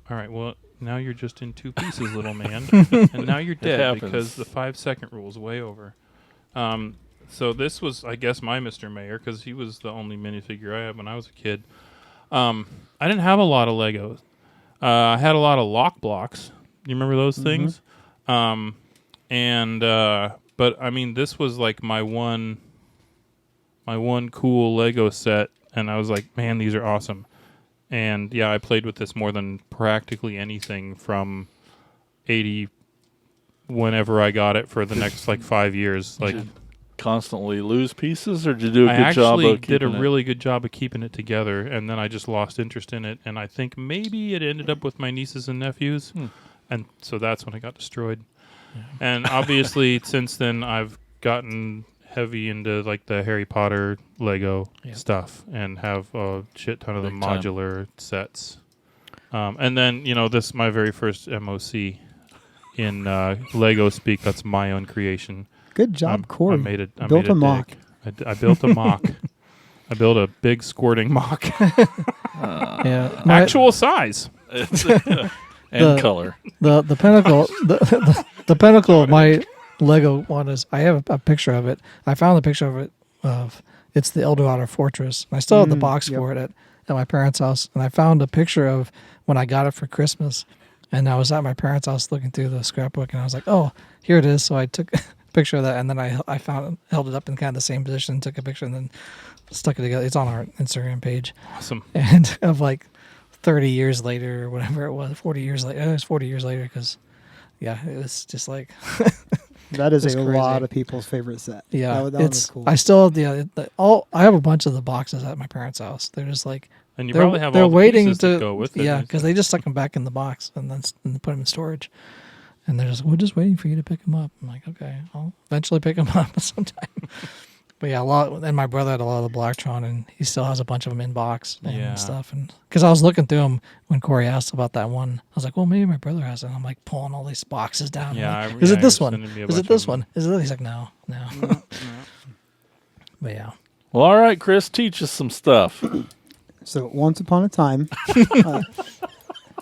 All right, well now you're just in two pieces, little man, and now you're dead because the 5-second rule is way over. So this was, I guess, my Mr. Mayor because he was the only minifigure I had when I was a kid. I didn't have a lot of Legos. I had a lot of lock blocks. You remember those things? But I mean, this was like my one cool Lego set, and I was like, man, these are awesome. And yeah, I played with this more than practically anything from 80 whenever I got it for the next like 5 years. Like, constantly lose pieces, or did you do a good job of I actually keeping did a really good job of keeping it together, and then I just lost interest in it, and I think maybe it ended up with my nieces and nephews, and so that's when it got destroyed. Yeah. And obviously, since then, I've gotten heavy into like the Harry Potter Lego stuff, and have a shit ton of the modular sets. And then, this is my very first MOC in Lego speak. That's my own creation. Good job, Corey. I built a mock. I built a mock. I built a big squirting mock. Actual size. And color. The pinnacle the pinnacle of my Lego one is, I have a picture of it. I found the picture of it it's the Eldorado Fortress. I still have the box for it at my parents' house, and I found a picture of when I got it for Christmas, and I was at my parents' house looking through the scrapbook, and I was like, oh, here it is. So I took picture of that, and then I held it up in kind of the same position, took a picture, and then stuck it together. It's on our Instagram page. Awesome. And of like 30 years later or whatever it was, 40 years later. It was 40 years later because, it was just like... That is a lot of people's favorite set. Yeah, that was cool. I still I have a bunch of the boxes at my parents' house. They're just like... And you probably have all the pieces to go with it. Yeah, because they just stuck them back in the box and then put them in storage. And they're just, we're just waiting for you to pick them up. I'm like, okay, I'll eventually pick them up sometime. But yeah, and my brother had a lot of the Blacktron, and he still has a bunch of them in box and stuff. And because I was looking through them when Corey asked about that one, I was like, well, maybe my brother has it. And I'm like pulling all these boxes down. Yeah, like, is it this one? Is it this one? Is it? He's like, no. But yeah. Well, all right, Chris, teach us some stuff. So once upon a time,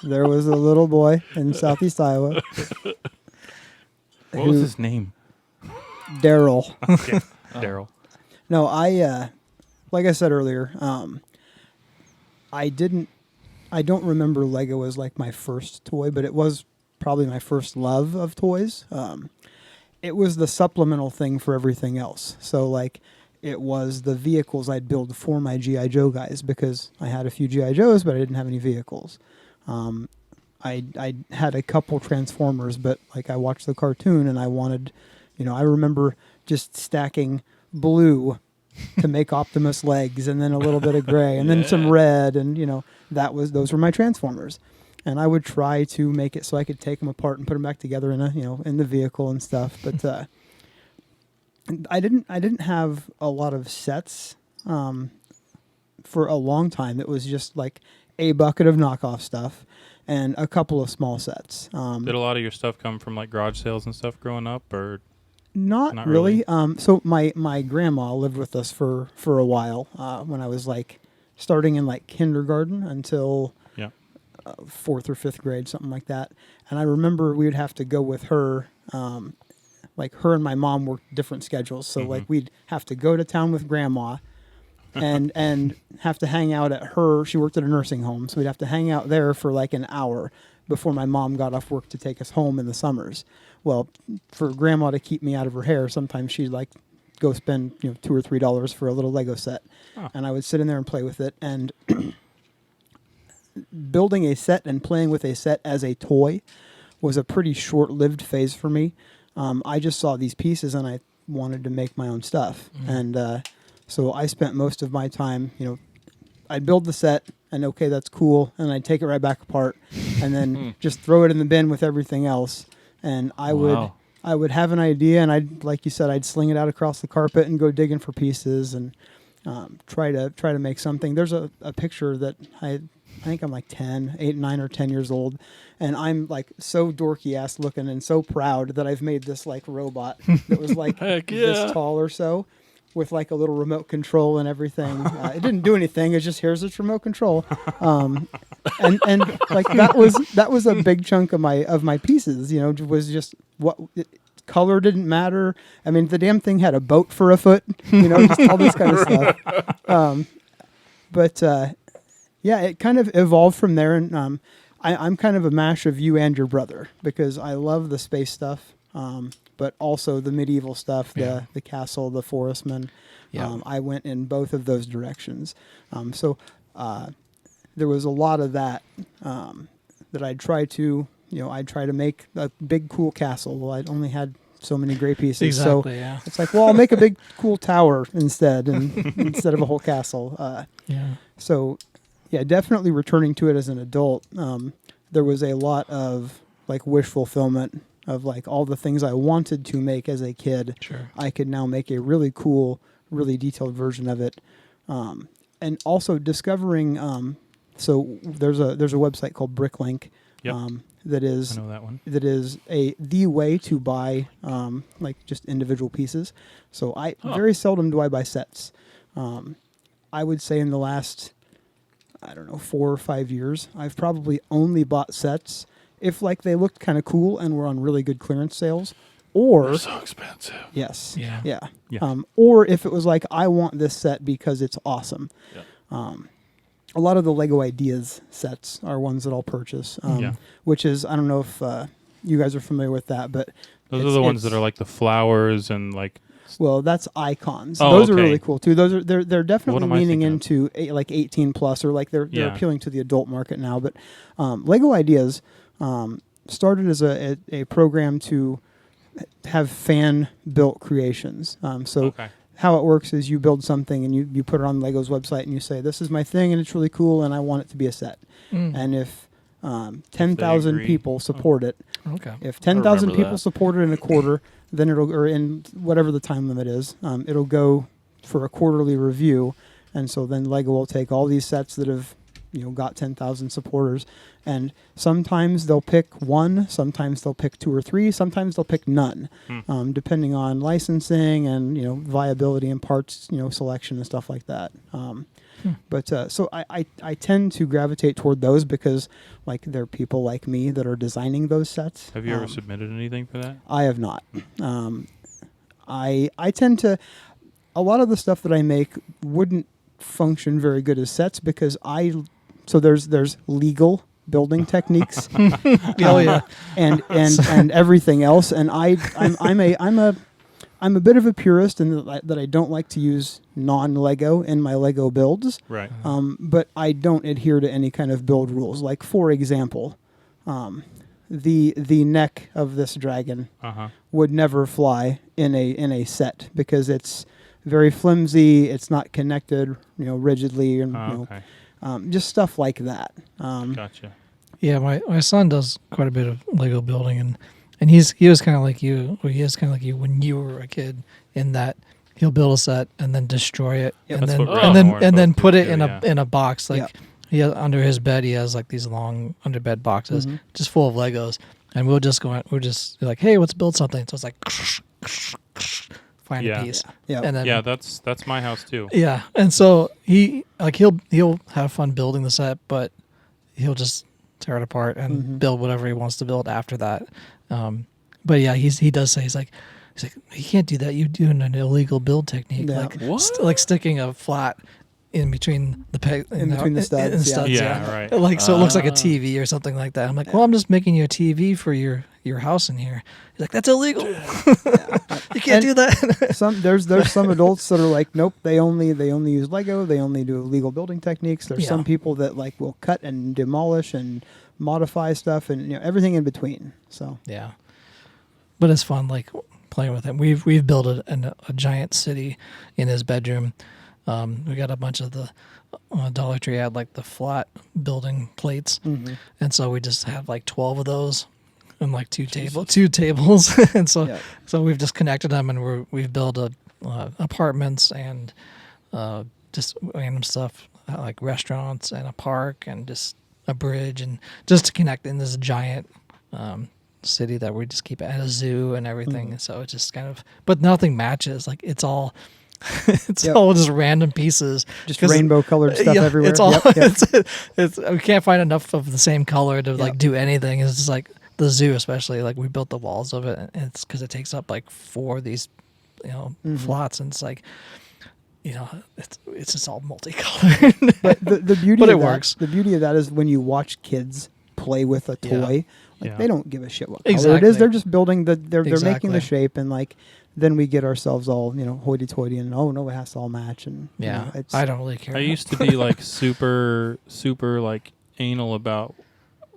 there was a little boy in Southeast Iowa. What was his name? Daryl. Okay, Daryl. No, like I said earlier, I don't remember Lego as like my first toy, but it was probably my first love of toys. It was the supplemental thing for everything else. So like, it was the vehicles I'd build for my G.I. Joe guys, because I had a few G.I. Joes, but I didn't have any vehicles. I had a couple Transformers, but like I watched the cartoon and I wanted, I remember just stacking blue to make Optimus legs, and then a little bit of gray, and then some red, and those were my Transformers. And I would try to make it so I could take them apart and put them back together in in the vehicle and stuff. But I didn't have a lot of sets for a long time. It was just like a bucket of knockoff stuff and a couple of small sets. Did a lot of your stuff come from like garage sales and stuff growing up, or not really? So my grandma lived with us for a while when I was like starting in like kindergarten until 4th or 5th grade, something like that. And I remember we would have to go with her. Like her and my mom worked different schedules, so like we'd have to go to town with grandma, and have to hang out at her. She worked at a nursing home, so we'd have to hang out there for like an hour before my mom got off work to take us home in the summers. Well, for grandma to keep me out of her hair, sometimes she'd like go spend $2 or $3 for a little Lego set, and I would sit in there and play with it. And building a set and playing with a set as a toy was a pretty short-lived phase for me. I just saw these pieces and I wanted to make my own stuff. And so I spent most of my time, I'd build the set and okay, that's cool. And I'd take it right back apart and then just throw it in the bin with everything else. And I would have an idea, and like you said, I'd sling it out across the carpet and go digging for pieces and try to make something. There's a picture that I I think I'm like 9 or 10 years old, and I'm like so dorky ass looking and so proud that I've made this like robot that was like Heck this yeah. tall or so, with like a little remote control and everything. It didn't do anything. It's just here's its remote control, and like that was a big chunk of my pieces. You know, was just what. Color didn't matter. I mean, the damn thing had a boat for a foot. You know, just all this kind of stuff. But yeah, it kind of evolved from there, and I'm kind of a mash of you and your brother because I love the space stuff, but also the medieval stuff, the castle, the forestman. Yeah. I went in both of those directions. So there was a lot of that that I'd try to, I'd try to make a big cool castle. Well, I'd only had so many gray pieces. Exactly, so yeah. it's like, well, I'll make a big cool tower instead, and instead of a whole castle. Yeah. So, yeah, definitely returning to it as an adult, there was a lot of like wish fulfillment of like all the things I wanted to make as a kid. Sure. I could now make a really cool, really detailed version of it, and also discovering. So there's a website called Bricklink. Yep. That is I know that one. That is the way to buy like just individual pieces. So very seldom do I buy sets. I would say in the last, I don't know, 4 or 5 years, I've probably only bought sets if like they looked kind of cool and were on really good clearance sales, or They're so expensive. yes, Yeah. Yeah. or if it was like I want this set because it's awesome. Yeah. A lot of the Lego Ideas sets are ones that I'll purchase, which is, I don't know if you guys are familiar with that, but Those are the ones that are like the flowers and like. well, that's icons. Oh, Those are okay. really cool too. Those are they're definitely am I leaning thinking of? into like 18 plus, or like they're Yeah. appealing to the adult market now. But Lego Ideas started as a program to have fan built creations. So Okay. how it works is you build something and you put it on Lego's website and you say, this is my thing and it's really cool and I want it to be a set. And if 10,000 agree. people support it, Okay. if 10,000 remember people that. support it in a quarter, then or in whatever the time limit is, it'll go for a quarterly review. And so then Lego will take all these sets that have, got 10,000 supporters, and sometimes they'll pick one, sometimes they'll pick 2 or 3, sometimes they'll pick none, depending on licensing and, viability and parts, selection and stuff like that. But so I tend to gravitate toward those because like there are people like me that are designing those sets. Have you ever submitted anything for that? I have not. I tend to, a lot of the stuff that I make wouldn't function very good as sets because there's legal building techniques. And everything else. And I'm a bit of a purist in that I don't like to use non-Lego in my Lego builds. Right. But I don't adhere to any kind of build rules. Like for example, the neck of this dragon would never fly in a set because it's very flimsy. It's not connected, rigidly, and Okay. just stuff like that. Gotcha. Yeah, my son does quite a bit of Lego building, and he was kind of like you. Or he is kind of like you when you were a kid. In that he'll build a set and then destroy it, and That's then what Ralph Lauren and then both put it do, in a box. Like Yeah. he has, under his bed, he has like these long underbed boxes just full of Legos, and we'll just be like, hey, let's build something. So it's like find Yeah. a piece, Yeah. and then Yeah, that's my house too. yeah, and so he'll have fun building the set, but he'll just tear it apart and build whatever he wants to build after that. But yeah, he does say he's like you can't do that. You're doing an illegal build technique, Yeah. like What? like sticking a flat in between the peg between the studs, yeah. Yeah, right. Like so it looks like a TV or something like that. I'm like, well, I'm just making you a TV for your house in here. He's like, that's illegal. You can't do that. There's some adults that are like, nope, they only use Lego, they only do legal building techniques. There's some people that like will cut and demolish and modify stuff and everything in between. So Yeah, but it's fun, like playing with him. We've built a giant city in his bedroom. We got a bunch of the Dollar Tree had like the flat building plates, and so we just have like 12 of those and like two tables, and so we've just connected them, and we've built apartments and just random stuff. like restaurants and a park and just a bridge and just to connect in this giant city that we just keep at a zoo and everything. So it's just kind of, but nothing matches. Like it's all, it's all just random pieces, just rainbow colored stuff everywhere. It's all it's we can't find enough of the same color to like do anything. It's just like the zoo, especially like we built the walls of it, and it's because it takes up like 4 of these, plots, and it's like, it's just all multicolored. But the beauty, but of it that, works. The beauty of that is when you watch kids play with a toy, they don't give a shit what color it Exactly. is. They're just building they're making Exactly. the shape, and like then we get ourselves all hoity-toity and it has to all match, and it's, I don't really care. I used to be like super like anal about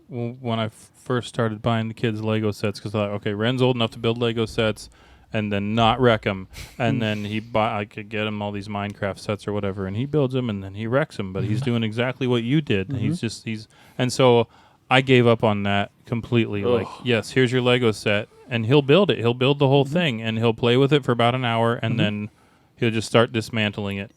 when I first started buying the kids Lego sets, because I thought, okay, Ren's old enough to build Lego sets and then not wreck them, and then I could get him all these Minecraft sets or whatever, and he builds them and then he wrecks them, but he's doing exactly what you did. And and so I gave up on that completely. Like, yes, here's your Lego set, and he'll build it. He'll build the whole thing, and he'll play with it for about an hour, and then he'll just start dismantling it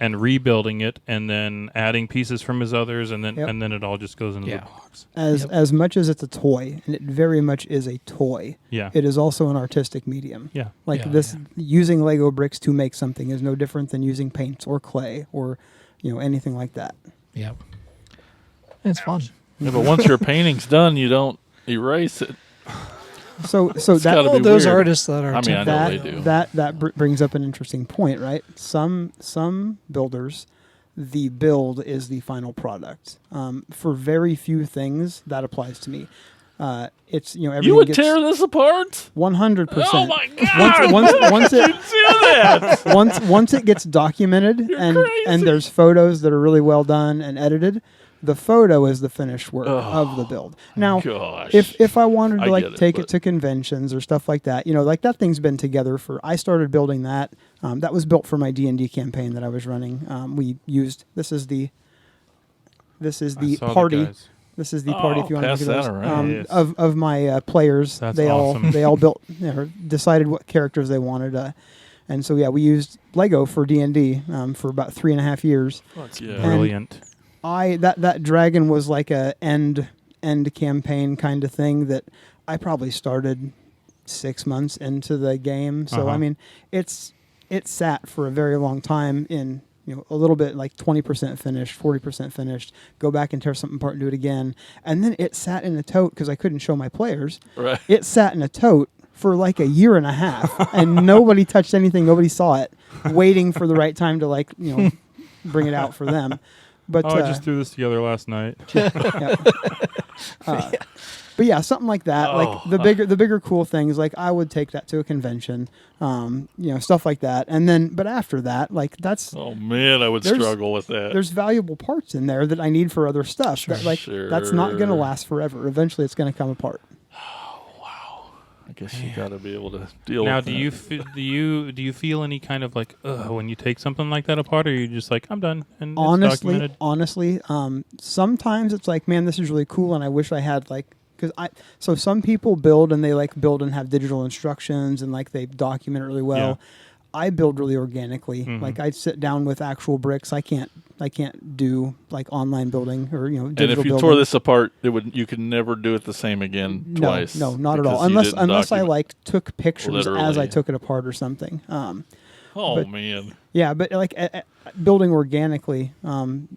and rebuilding it, and then adding pieces from his others, and then it all just goes into the box. As much as it's a toy, and it very much is a toy, it is also an artistic medium. Yeah. Like using Lego bricks to make something is no different than using paints or clay or anything like that. Yep. It's fun. Yeah, but once your painting's done, you don't erase it. So It's that gotta be those weird. artists that are I mean, I know they do. that brings up an interesting point, right? Some builders, the build is the final product. For very few things, that applies to me. It's everything You would gets tear this apart? 100%. Oh my god! Once it do that. once it gets documented and there's photos that are really well done and edited, the photo is the finished work of the build. Now, Gosh. if I wanted to I like get it, take but- it to conventions or stuff like that, like that thing's been together I started building that. That was built for my D&D campaign that I was running. We used this is the party. This is the party. If you want to pass look at that those. around. Yes. Of my players, That's they awesome. all built, decided what characters they wanted, and so we used Lego for D&D for about 3.5 years. Fuck yeah. Brilliant. That dragon was like a end campaign kind of thing that I probably started 6 months into the game. So I mean, it sat for a very long time in a little bit like 20% finished, 40% finished. Go back and tear something apart and do it again, and then it sat in a tote because I couldn't show my players. Right. It sat in a tote for like a year and a half, and nobody touched anything. Nobody saw it, waiting for the right time to bring it out for them. But I just threw this together last night. But yeah, something like that, like the bigger cool things. Like I would take that to a convention, stuff like that. And then, but after that, like that's Oh man, I would There's- struggle with that. there's valuable parts in there that I need for other stuff. That that's not going to Sure. last forever. Eventually, it's going to come apart. I guess you got to be able to deal Now, with do that. you feel any kind of like when you take something like that apart, or are you just like, I'm done and it's documented? Honestly, sometimes it's like, man, this is really cool, and I wish I had so some people build and they build and have digital instructions and they document it really well. Yeah. I build really organically. Like I sit down with actual bricks. I can't do online building or digital And if you building. tore this apart, you could never do it the same again twice. No, not at all. because you Unless didn't I document. took pictures as I Literally. took it apart or something. Oh but- man. Yeah, but building organically,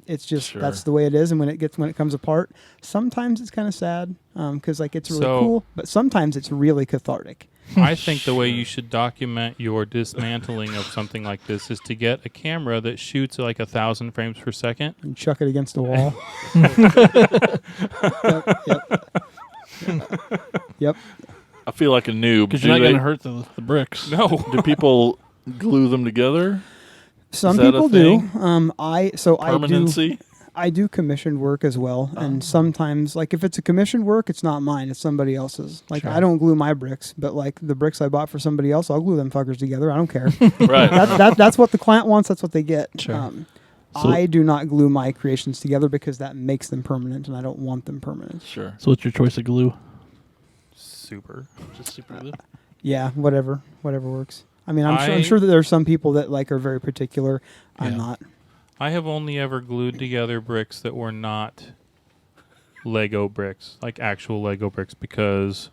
it's just Sure. that's the way it is. And when it comes apart, sometimes it's kind of sad because it's really So- cool, but sometimes it's really cathartic. I think the way you should document your dismantling of something like this is to get a camera that shoots 1,000 frames per second. And chuck it against the wall. Yep. I feel like a noob. Because you're not going to hurt the bricks. No. Do people glue them together? Some Is that a people do. thing? Permanency? I do commissioned work as well, and sometimes, if it's a commissioned work, it's not mine; it's somebody else's. I don't glue my bricks, but the bricks I bought for somebody else, I'll glue them fuckers together. I don't care. Right. That's what the client wants. That's what they get. Sure. I do not glue my creations together because that makes them permanent, and I don't want them permanent. Sure. So what's your choice of glue? Super. Just super glue. Yeah, whatever works. I mean, I'm sure that there's some people that are very particular. I'm Yeah. not. I have only ever glued together bricks that were not Lego bricks, like actual Lego bricks, because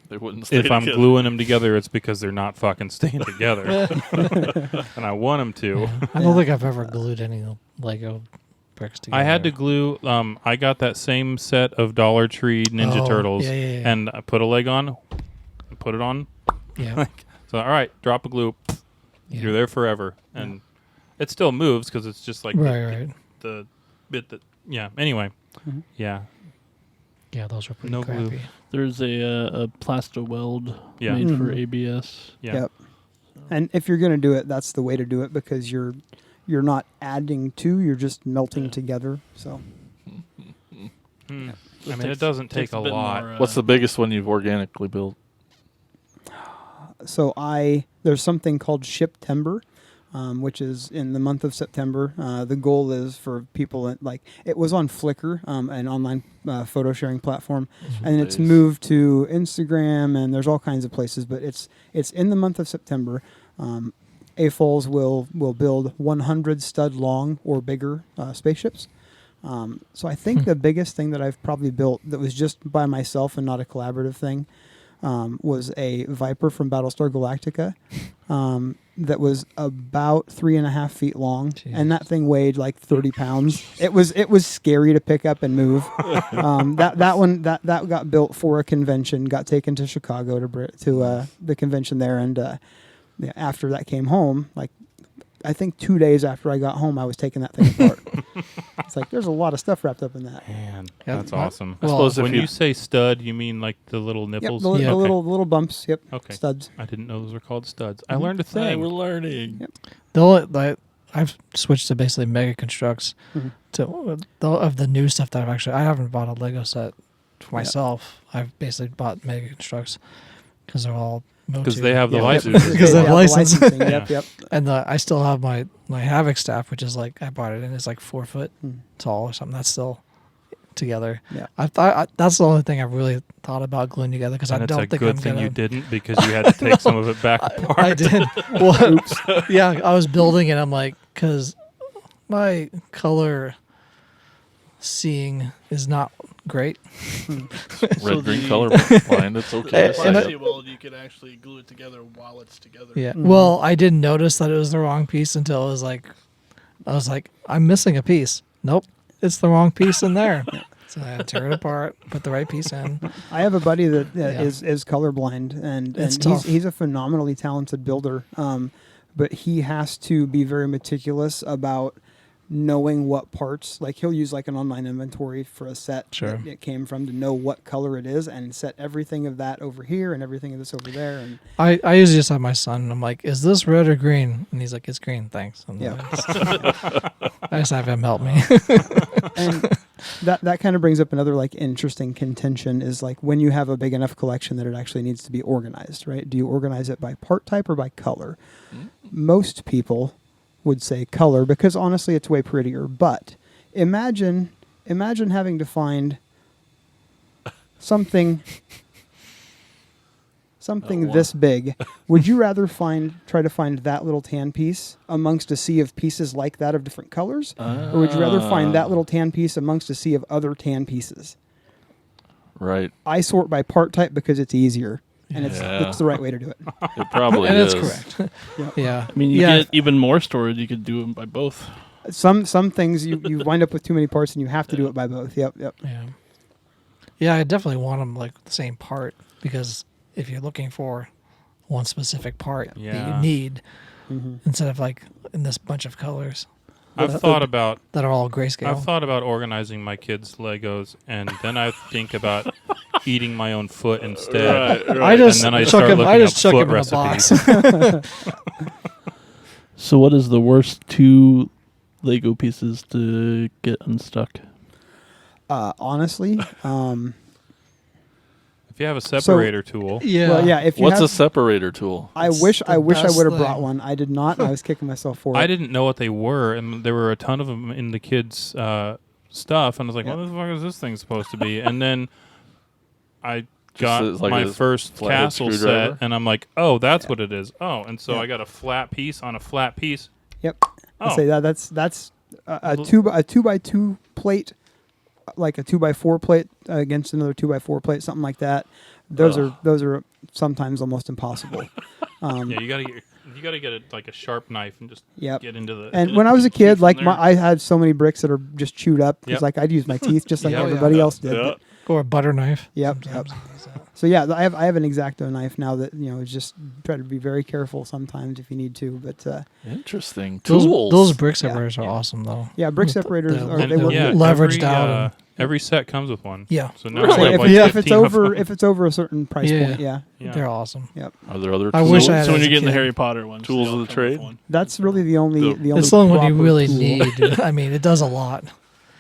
They wouldn't stay if I'm together. gluing them together, it's because they're not fucking staying together. And I want them to. I don't think I've ever glued any Lego bricks together. I had to glue. I got that same set of Dollar Tree Ninja Turtles, yeah. and I put a leg on, put it on. Yeah. So all right, drop a glue. Yeah. You're there forever, and it still moves because it's just like Right. the bit that. Yeah. Anyway. Mhm. Yeah. Yeah, those were pretty No glue. crappy. There's a plaster weld Yeah. made for Mhm. ABS. Yeah. Yep. And if you're going to do it, that's the way to do it because you're not adding to, you're just melting together. So I mean, Takes- it doesn't take takes a bit lot. more, What's the biggest one you've organically built? so there's something called Ship Timber, which is in the month of September. The goal is for people it was on Flickr, an online photo sharing platform, and it's Nice. moved to Instagram, and there's all kinds of places. But it's in the month of September. AFOLs will build 100 stud long or bigger spaceships. So I think the biggest thing that I've probably built that was just by myself and not a collaborative thing was a Viper from Battlestar Galactica that was about 3.5 feet long, and that thing weighed like 30 pounds. It was scary to pick up and move. That got built for a convention, got taken to Chicago to the convention there, and after that came home, like I think 2 days after I got home, I was taking that thing apart. It's like there's a lot of stuff wrapped up in that. Man, Yeah, that's well- awesome. I suppose if When you you say stud, you mean like the little Yep, nipples? the Okay. little bumps. Yep, Okay. studs. I didn't know those were called studs. I Mhm. learned a Hey, thing. we're learning. I've switched to basically mega constructs Mhm. of the new stuff that I haven't bought a Lego set for myself. I've basically bought mega constructs because they're all Because they have the Yeah. licenses. Because They of have the license. licensing. Yeah. Yep, yep. and I still have my Havoc staff, which is like I bought it and it's like 4 foot Hmm. tall or something. That's still together. Yeah. I thought that's the only thing I've really thought about gluing together because I And it's don't a think good I'm thing gonna. you didn't because you had to take some of it back apart. I did. Well, yeah, I was building it. I'm like, because my color seeing is not great. Red, green, the- color blind. It's okay. to say And it. weld, you could actually glue it together while it's together. Yeah. Mhm. Well, I didn't notice that it was the wrong piece until I was like, I'm missing a piece. Nope, it's the wrong piece in there. So I had to tear it apart, put the right piece in. I have a buddy that Yeah. is colorblind, and It's he's tough. he's a phenomenally talented builder. But he has to be very meticulous about knowing what parts. Like he'll use like an online inventory for a set Sure. that it came from to know what color it is and set everything of that over here and everything of this over there. And I usually just have my son. And I'm like, is this red or green? And he's like, it's green. Thanks. And Yeah. I just have him help me. and that kind of brings up another like interesting contention is like when you have a big enough collection that it actually needs to be organized, right? Do you organize it by part type or by color? Most people would say color because honestly it's way prettier, but imagine having to find something this big. Would you rather try to find that little tan piece amongst a sea of pieces like that of different colors? Or would you rather find that little tan piece amongst a sea of other tan pieces? Right. I sort by part type because it's easier, and Yeah. it's the right way to do it. It probably and is. it's correct. Yeah. I mean, you yeah. get even more storage. You could do them by both. Some things you wind up with too many parts, and you have to do it by both. Yep. Yeah. Yeah, I definitely want them like the same part because if you're looking for one specific part that Yeah. you need Mm-hmm. instead of like in this bunch of colors I've thought about that are all grayscale. I've thought about organizing my kids' Legos, and then I think about eating my own foot instead. Right, right. I just And then I chuck start him. I looking just up chuck foot him in a box. recipes. So, what is the worst 2 Lego pieces to get unstuck? Honestly, If you have a separator tool, Yeah. well, yeah. If you What's have, a separator tool? I It's wish the I would best have thing. brought one. I did not. And I was kicking myself for it. I didn't know what they were, and there were a ton of them in the kids' stuff, and I was like, Yeah. "What the fuck is this thing supposed to be?" And then I Just got like my a first flathead castle screwdriver? set, and I'm like, "Oh, that's what it is." Oh, and so Yeah. I got a flat piece on a flat piece. Yep. Oh, I say that's a 2x2 plate, like a 2x4 plate against another 2x4 plate, something like that. Those are sometimes almost impossible. Yeah, you gotta get like a sharp knife and just Yep. get into the. And when I was a kid, from like there. I had so many bricks that are just chewed up because Yep. like I'd use my teeth just like Yeah. everybody else did. Yeah. But Or a butter knife. Yep, sometimes. so yeah, I have an X-Acto knife now that just try to be very careful sometimes if you need to. But Interesting Those tools. brick separators are awesome though. yeah, brick With the- separators the- are And, they work. yeah, leveraged every, out and- every set comes with one. Yeah. So now Really? I So have if, like if it's 15 of over them. if it's over a certain price Yeah. point, yeah, Yeah. They're awesome. Are there other I tools? wish I had So when as you're a getting the kid. Harry Potter ones, Tools they of all the come with trade? one. that's really the only It's the only one you proper really tool. need. I mean, it does a lot.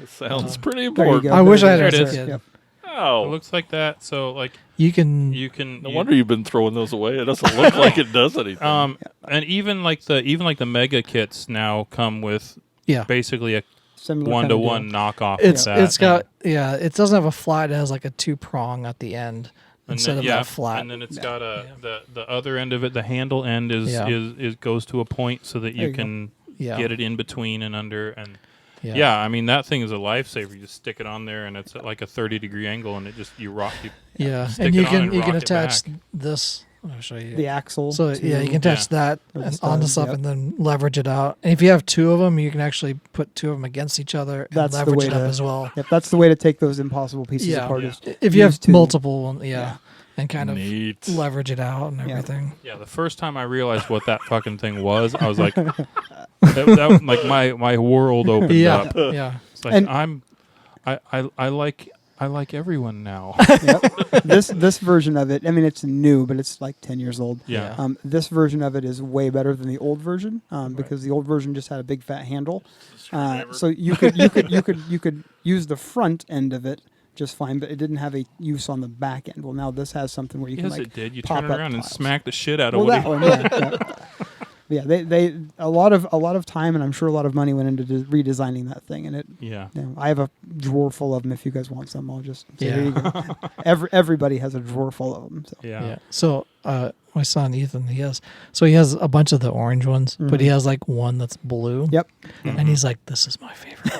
It sounds pretty There you important. go. I wish I had There it it as is. a kid. Yep. It Oh, looks like that. So like You can. no wonder you've been throwing those away. It doesn't look like it does anything. And even like the mega kits now come with Yeah. basically a Similar one kind to of deal. one knockoff. It's of that. it's got it doesn't have a flat. It has like a 2-prong at the end And instead then, of yeah, that flat. and then it's got the other end of it. The handle end is Yeah. is goes to a point so that There you you go. can Yeah. get it in between and under. And Yeah. yeah, I mean that thing is a lifesaver. You just stick it on there, and it's at like a 30-degree angle, and it just you Yeah, stick and it you on can and you can rock it attach back. this. I'll show you. The axle. So to- yeah, you can attach that Or the and studs, onto stuff yep. and then leverage it out. And if you have two of them, you can actually put two of them against each other and That's the leverage way it up to- as well. Yep, that's the way to take those impossible pieces Yeah. apart. Yeah. Is If you use have two. multiple, and kind of Neat. leverage it out and Yeah. everything. Yeah, the first time I realized what that fucking thing was, I was like, that like my world opened Yeah, up. yeah. It's like And- I like everyone now. Yep. This version of it, I mean, it's new, but it's like 10 years old. Yeah. This version of it is way better than the old version because the old version just had a big fat handle. So you could use the front end of it just fine, but it didn't have a use on the back end. Well, now this has something where you Yes, can like it did. You pop turn up around and tiles. smack the shit out of Well, Woody. that one, yeah. Yeah, they a lot of time and I'm sure a lot of money went into redesigning that thing, and it. Yeah. I have a drawer full of them. If you guys want some, I'll just say, here you Yeah. go. Everybody has a drawer full of them. So. Yeah. Yeah. So my son Ethan, he has a bunch of the orange ones, but he has like one that's blue. Yep. And he's like, "This is my favorite."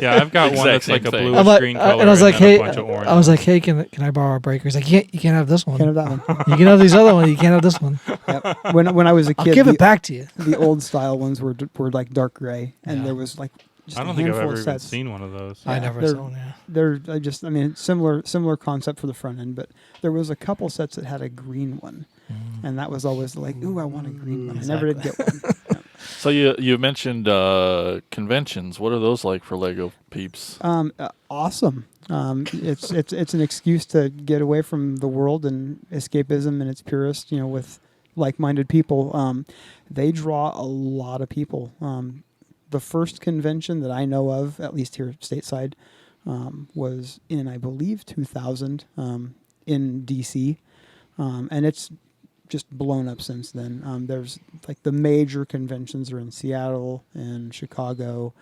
Yeah, I've got one Exact that's like a same thing. bluish I'm like, green color. and I was like, then a "Hey," bunch of orange. I was like, "Hey, can I borrow a breaker?" He's like, "You can't have this one. Can't have that one. You can have these other ones. You can't have this one. Yep. When I was a I'll kid, give the, it back to you." the old style ones were like dark gray, and Yeah. there was like just I don't a think I've handful ever of even sets. seen one of those. I Yeah, never they're- saw one. Yeah. They're I mean, similar concept for the front end, but there was a couple sets that had a green one, and that was always like, ooh, I want a green one. I never did get one. Yeah. So you mentioned conventions. What are those like for Lego peeps? Awesome. It's an excuse to get away from the world and escapism and its purest, with like-minded people. They draw a lot of people. The first convention that I know of, at least here stateside, was in, I believe, 2000 in DC, and it's just blown up since then. There's like the major conventions are in Seattle and Chicago,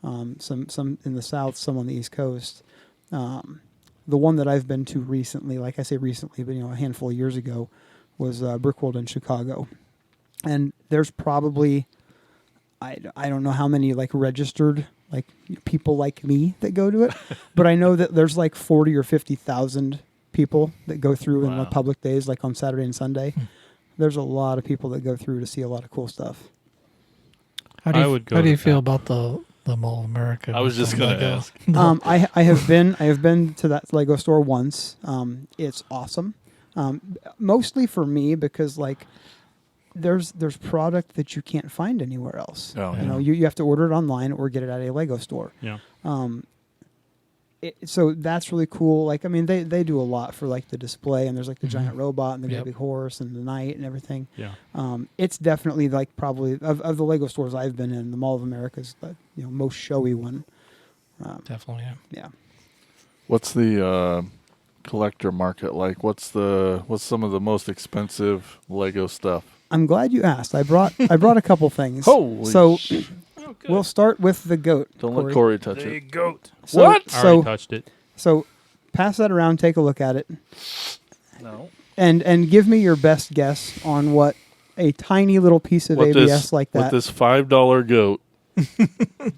some in the South, some on the East Coast. The one that I've been to recently, like I say recently, but a handful of years ago, was Brickworld in Chicago, and there's probably I don't know how many like registered like people like me that go to it, but I know that there's like 40 or 50,000 people that go through in the Wow. public days, like on Saturday and Sunday. There's a lot of people that go through to see a lot of cool stuff. How do I you, would go how do to you feel that. about the Mall of America? I was just with gonna Lego? ask. I have been to that Lego store once. It's awesome. Mostly for me because like there's product that you can't find anywhere else. Oh, You yeah. know, you have to order it online or get it at a Lego store. Yeah. So that's really cool. Like, I mean, they do a lot for like the display, and there's like the giant robot and the Yep. big horse and the knight and everything. Yeah. It's definitely like probably of the Lego stores I've been in, the Mall of America is the most showy one. Definitely. Yeah. Yeah. What's the collector market like? What's some of the most expensive Lego stuff? I'm glad you asked. I brought a couple things. Holy so Oh, good. we'll start with the goat. Don't Corey. let Corey touch the it. goat. So, What? I already So touched it. so pass that around. Take a look at it. No. And give me your best guess on what a tiny little piece of What ABS this, like that. What this $5 goat $1?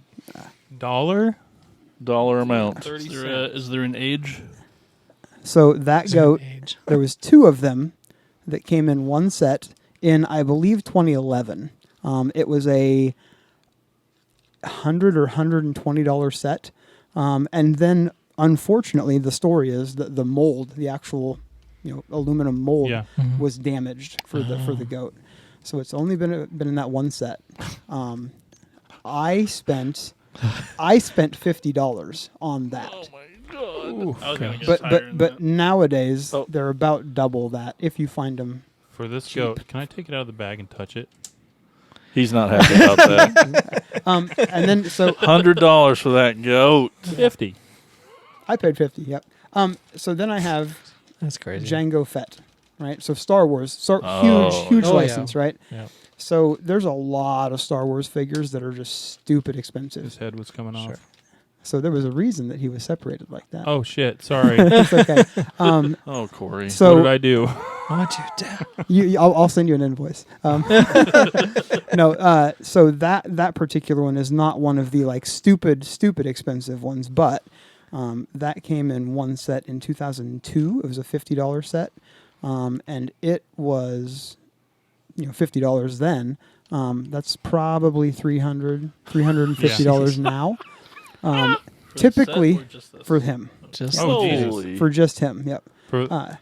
dollar amount. Is there an age? So that Is there an goat, age? there was 2 of them that came in one set in, I believe, 2011. It was a $100 or $120 set, and then unfortunately, the story is that the mold, the actual, aluminum mold, Yeah. was damaged for the goat. So it's only been in that one set. I spent $50 on that. I was gonna guess higher than But that. nowadays Oh. they're about double that if you find them. For this goat, can I take it out of the bag and touch it? He's not happy about that. And then so $100 for that goat. 50. I paid 50. Yep. So then I have That's crazy. Jango Fett, right? So Star Wars, Oh, huge yeah. license, right? Yeah. So there's a lot of Star Wars figures that are just stupid expensive. His head was coming Sure. off. So there was a reason that he was separated like that. Oh, shit. Sorry. It's okay. Oh, Corey. What did So I do? What you do? I'll send you an invoice. No, so that particular one is not one of the like stupid expensive ones, but that came in one set in 2002. It was a $50 set, and it was $50 then. That's probably $350 now. Typically for him, Just Oh, Jesus. Holy. for just him. Yep,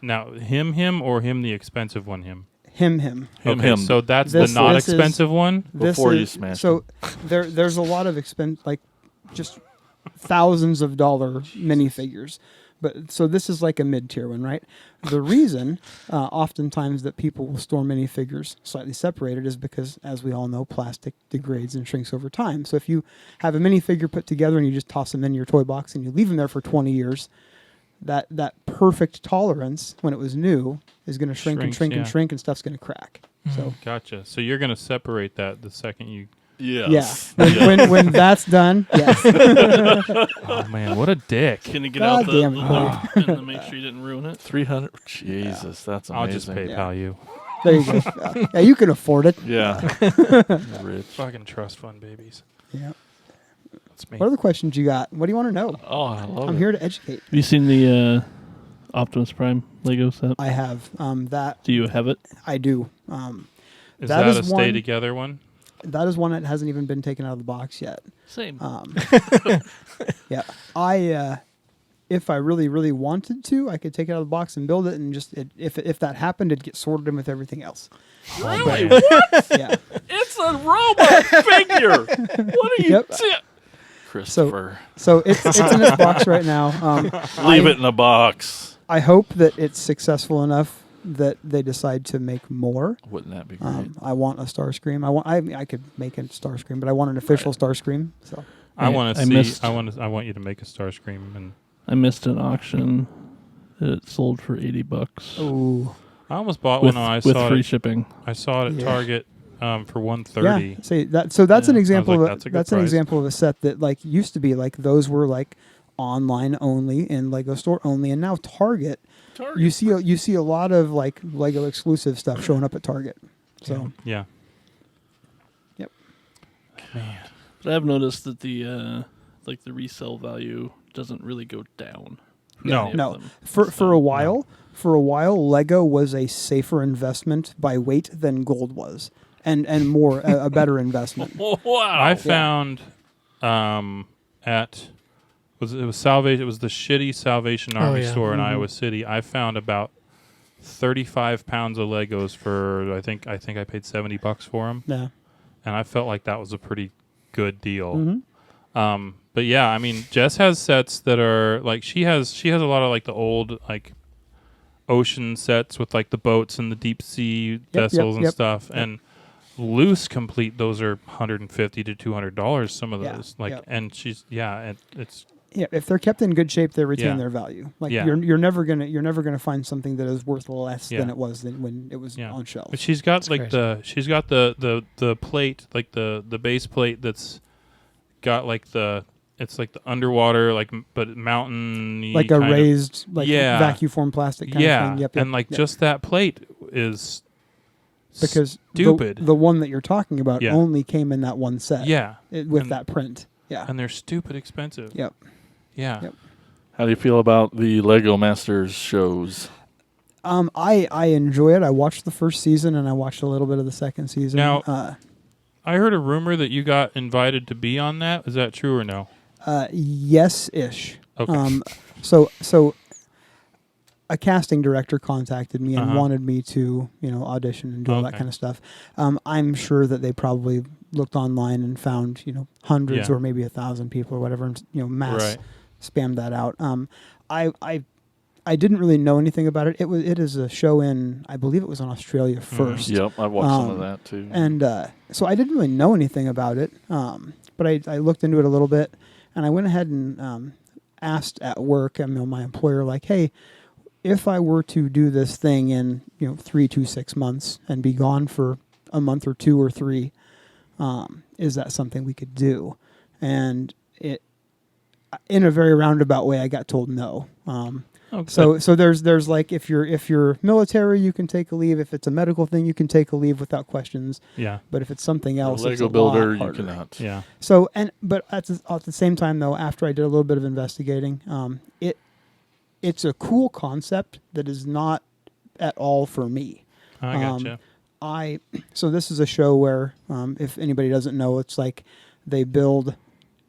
Now, him, or him, the expensive one, him? him. Okay, Him. so that's This- the not this is- expensive one? Before you smash So there's a lot of like just thousands of dollar minifigures, but so this is like a mid-tier one, right? The reason oftentimes that people will store minifigures slightly separated is because, as we all know, plastic degrades and shrinks over time. So if you have a minifigure put together and you just toss them in your toy box and you leave them there for 20 years, that perfect tolerance when it was new is going to shrink and Shrinks, shrink and yeah. shrink, and stuff's going to crack. So Gotcha. So you're going to separate that the second you... Yes. yeah, when that's done, yes. Oh, man, what a dick. Can you get God out the damn it, and then make sure you didn't ruin it? 300. Jesus, that's amazing. I'll just PayPal you. There you go. Yeah, you can afford it. Yeah. Rich. Fucking trust fund babies. Yeah. That's me. What other questions you got? What do you want to know? Oh, I love I'm it. here to educate. Have you seen the Optimus Prime Lego set? I have that. Do you have it? I do. Is that that is a stay one- together one? That is one that hasn't even been taken out of the box yet. Same. Yeah. If I really, really wanted to, I could take it out of the box and build it, and just if that happened, it'd get sorted in with everything else. Really? What? Yeah. It's a robot figure. What are you Yep. Christopher. So it's in its box right now. Leave it in a box. I hope that it's successful enough that they decide to make more. Wouldn't that be great? I want a Starscream. I could make a Starscream, but I want an official Starscream. So I Yeah, want I to see. missed- I want you to make a Starscream, and I missed an auction. It sold for $80. ooh, I almost bought with one. When I with saw free it. shipping. I saw it at Yeah. Target for $130. yeah. See that. So that's Yeah. an I was example like, of that's a good that's an price. example of a set that like used to be like those were like online only and Lego store only, and now Target. You see a lot of like Lego exclusive stuff showing up at Target. So Yeah. But I've noticed that the like the resale value doesn't really go down. for No. any of no, them. for So, a while, Lego was a safer investment by weight than gold was, and more a better investment. Wow. I found at it was Salvation. It was the shitty Salvation Army yeah. store in Mhm. Iowa City. I found about 35 pounds of Legos for I think I paid $70 for them, Yeah. and I felt like that was a pretty good deal. Mhm. But yeah, I mean, Jess has sets that are like she has a lot of like the old like ocean sets with like the boats and the deep sea vessels and yep. stuff, and loose complete those are $150 to $200. Some of Yeah, those like, yep. and she's it's Yeah, if they're kept in good shape, they retain Yeah. their value. Like Yeah. you're never gonna find something that is worth less Yeah. than it was when it was Yeah. on shelves. But she's got That's like crazy. she's got the plate, like the base plate that's got like it's like the underwater but mountain like a raised Yeah. vacuum form plastic kind of yeah, thing. Yep, and like yep. just that plate is because Stupid. the one that you're talking about Yeah. only came in that one set. Yeah. With And- that print. Yeah. And they're stupid expensive. Yep. Yeah. Yep. How do you feel about the Lego Masters shows? I enjoy it. I watched the first season and I watched a little bit of the second season. Now- I heard a rumor that you got invited to be on that. Is that true or no? Yes-ish. Okay. So a casting director contacted me and Uh-huh. wanted me to, audition and do all that Okay. kind of stuff. I'm sure that they probably looked online and found, hundreds Yeah. or maybe 1,000 people or whatever, and mass Right. spammed that out. I didn't really know anything about it. It is a show in, I believe it was in Australia first. Yep, I watched some of that too. And so I didn't really know anything about it, but I looked into it a little bit, and I went ahead and asked at work, my employer, like, hey, if I were to do this thing in 3 to 6 months and be gone for a month or 2 or 3, is that something we could do? And it, in a very roundabout way, I got told no. Okay. So there's like if you're military, you can take a leave. If it's a medical thing, you can take a leave without questions. Yeah. But if it's something A else, it's Lego a builder, lot you harder. cannot. Yeah. So but at the same time though, after I did a little bit of investigating, it's a cool concept that is not at all for me. I gotcha. So this is a show where if anybody doesn't know, it's like they build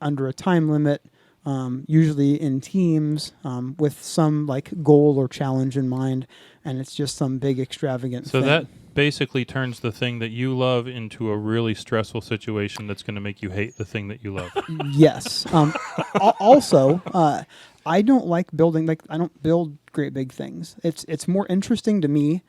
under a time limit. Usually in teams with some like goal or challenge in mind, and it's just some big extravagant So thing. that basically turns the thing that you love into a really stressful situation that's going to make you hate the thing that you love. Yes. Also, I don't like building, I don't build great big things. It's more interesting to me,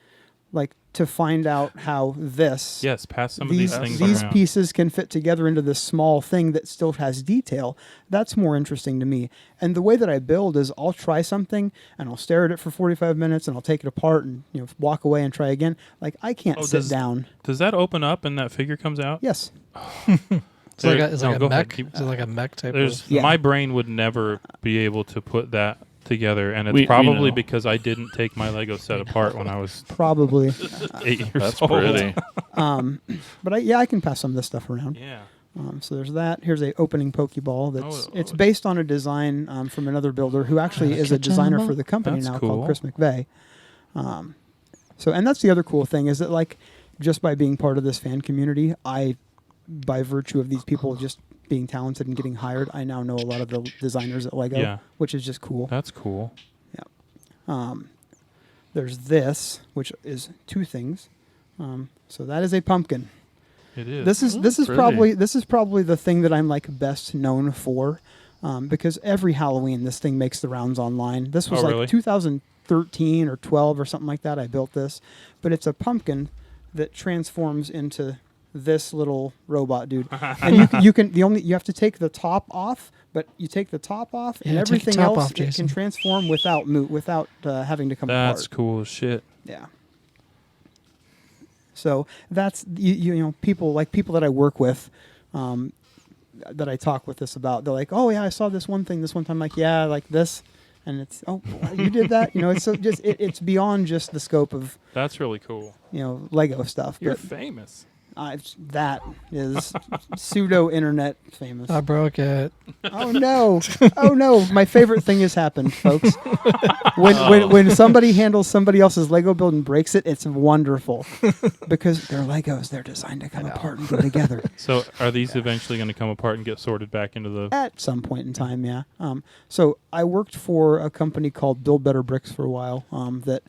to find out how Yes, pass some of these things these around. pieces can fit together into this small thing that still has detail. That's more interesting to me. And the way that I build is I'll try something and I'll stare at it for 45 minutes and I'll take it apart and walk away and try again. I can't sit down. Does that open up and that figure comes out? Yes. It's like a go ahead, mech. keep- Is it like a mech type There's of? Yeah. my brain would never be able to put that together, and it's We probably know. because I didn't take my Lego set apart when I was Probably. 8 years That's old. pretty. But I can pass some of this stuff around. Yeah. So there's that. Here's a opening Pokeball. It's Oh. based on a design from another builder who actually is a designer for the company That's now cool. called Chris McVeigh. And that's the other cool thing is that just by being part of this fan community, by virtue of these people just being talented and getting hired, I now know a lot of the designers at Lego, Yeah. which is just cool. That's cool. There's this, which is 2 things. So that is a pumpkin. It is. This is pretty. probably the thing that I'm best known for, because every Halloween this thing makes the rounds online. This was really? 2013 or 12 or something like that. I built this, but it's a pumpkin that transforms into this little robot dude, and you have to take the top off. But you take the top off, and Yeah, take the everything top else off, it can Jason. transform without having to come apart. That's cool as shit. Yeah. So that's people that I work with, that I talk with this about. They're like, oh yeah, I saw this one thing this one time. Like yeah, like this, and it's you did that. It's so just it's beyond just the scope of That's really cool. Lego stuff. You're But famous. that is pseudo internet famous. I broke it. Oh no! My favorite thing has happened, folks. When somebody handles somebody else's Lego build and breaks it, it's wonderful because they're Legos. They're designed to come apart and go together So are these eventually going to come apart and get sorted back into the... at some point in time. Yeah. So I worked for a company called Build Better Bricks for a while. That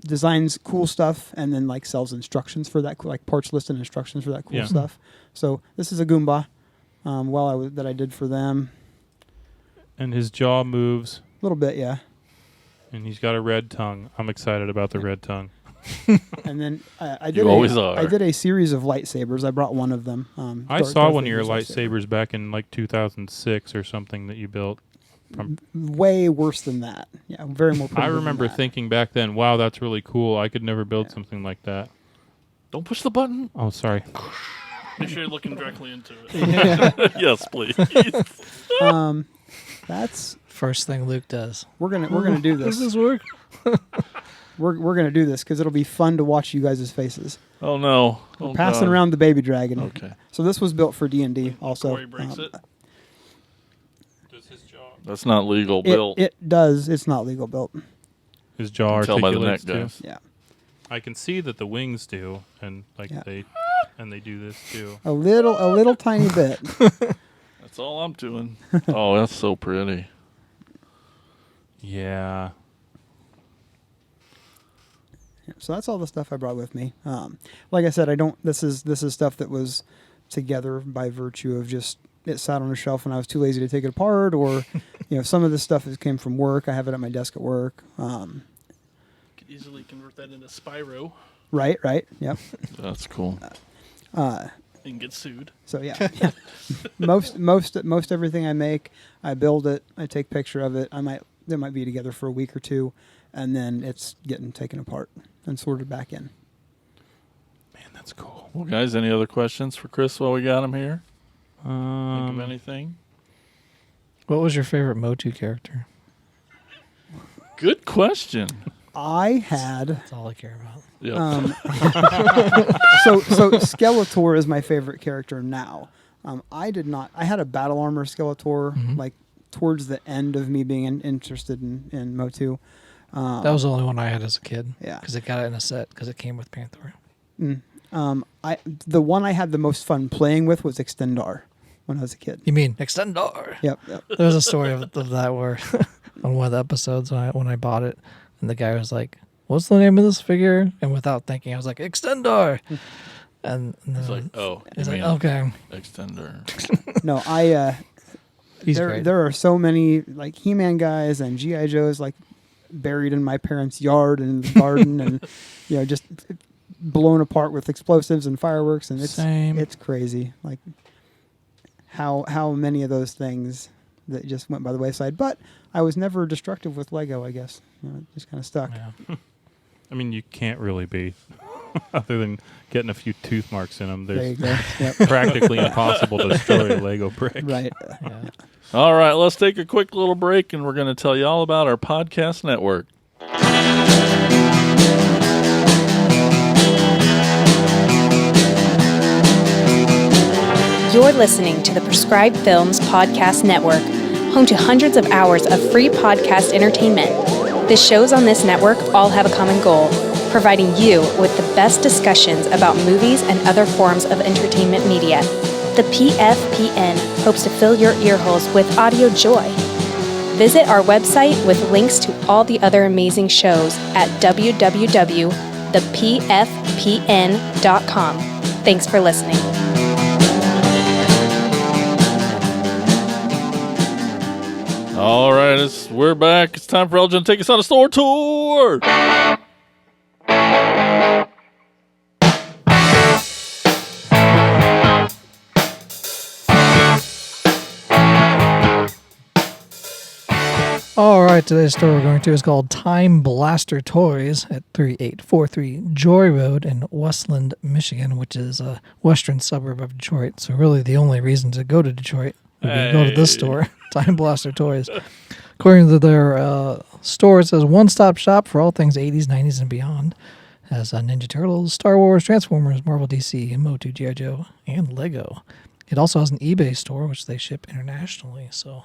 designs cool stuff and then sells instructions for that, parts list and instructions for that cool Yeah. stuff. So this is a Goomba. That I did for them. And his jaw moves, A little bit, yeah. and he's got a red tongue. I'm excited about the red tongue. And then I did. You always are. I did a series of lightsabers. I brought one of them. I saw one of your lightsabers back in 2006 or something that you built. Way worse than that. Yeah, very more. I primitive remember than that. thinking back then, wow, that's really cool. I could never build something like that. Don't push the button. Oh, sorry. Make sure you're looking directly into it. Yes, please. That's First thing Luke does. we're gonna do Does this. this work? we're gonna do this because it'll be fun to watch you guys' faces. Oh no! We're passing around the baby dragon. Okay. So this was built for D&D also. Corey breaks it. Does his jaw? That's not legal built. It does. It's not legal built. His jaw Tell by the neck, articulates too. guys. Yeah. I can see that the wings do, and Yeah. they do this too. A little tiny bit. That's all I'm doing. Oh, that's so pretty. Yeah. So that's all the stuff I brought with me. Like I said, I don't. This is stuff that was together by virtue of just it sat on a shelf and I was too lazy to take it apart, or some of this stuff came from work. I have it at my desk at work. Could easily convert that into Spyro Right. Yep. That's cool. and get sued. So yeah. most everything I make, I build it. I take picture of it. They might be together for a week or two, and then it's getting taken apart and sorted back in. Man, that's cool. Well, guys, any other questions for Chris while we got him here? Think of Um, anything? What was your favorite Motu character? Good question. I had That's all I care about. Yep. so Skeletor is my favorite character now. I had a battle armor Skeletor like towards the end of me being interested in Motu. That was the only one I had as a kid. Yeah. Because it got it in a set because it came with Panther. The one I had the most fun playing with was Extendar when I was a kid. You mean Extendar? Yep. There was a story of that where on one of the episodes when I bought it, and the guy was like, "What's the name of this figure?" And without thinking, I was like, "Extendar." And It's like, oh, he's you like, mean "Okay." No, He's great. there are so many like He-Man guys and G.I. Joes like buried in my parents' yard and in the garden and just blown apart with explosives and fireworks, and it's crazy like how many of those things that just went by the wayside. But I was never destructive with Lego, I guess. It just kind of stuck. Yeah. I mean, you can't really be, other than getting a few tooth marks in them. There you There's go. Yep. practically impossible to destroy a Lego brick. Right. Yeah. All right, let's take a quick little break, and we're going to tell you all about our podcast network. You're listening to the Prescribed Films Podcast Network, home to hundreds of hours of free podcast entertainment. The shows on this network all have a common goal, providing you with the best discussions about movies and other forms of entertainment media. The PFPN hopes to fill your earholes with audio joy. Visit our website with links to all the other amazing shows at www.thepfpn.com. Thanks for listening. All right, we're back. It's time for Elgin to take us on a store tour. All right, today's store we're going to is called Time Blaster Toys at 3843 Joy Road in Westland, Michigan, which is a western suburb of Detroit. So really the only reason to go to Detroit would be to go to this store, Time Blaster Toys. According to their store, it says one-stop shop for all things 80s, 90s, and beyond. It has Ninja Turtles, Star Wars, Transformers, Marvel DC, Motu, G.I. Joe, and Lego. It also has an eBay store, which they ship internationally. So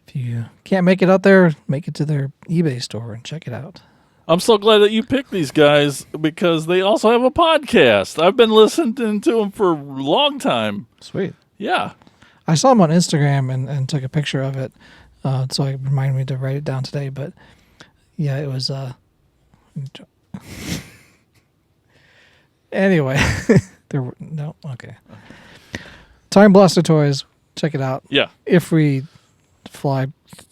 if you can't make it out there, make it to their eBay store and check it out. I'm so glad that you picked these guys because they also have a podcast. I've been listening to them for a long time. Sweet. Yeah. I saw them on Instagram and took a picture of it, so it reminded me to write it down today. But yeah, it was. Anyway, okay. Time Blaster Toys, check it out. Yeah. If we fly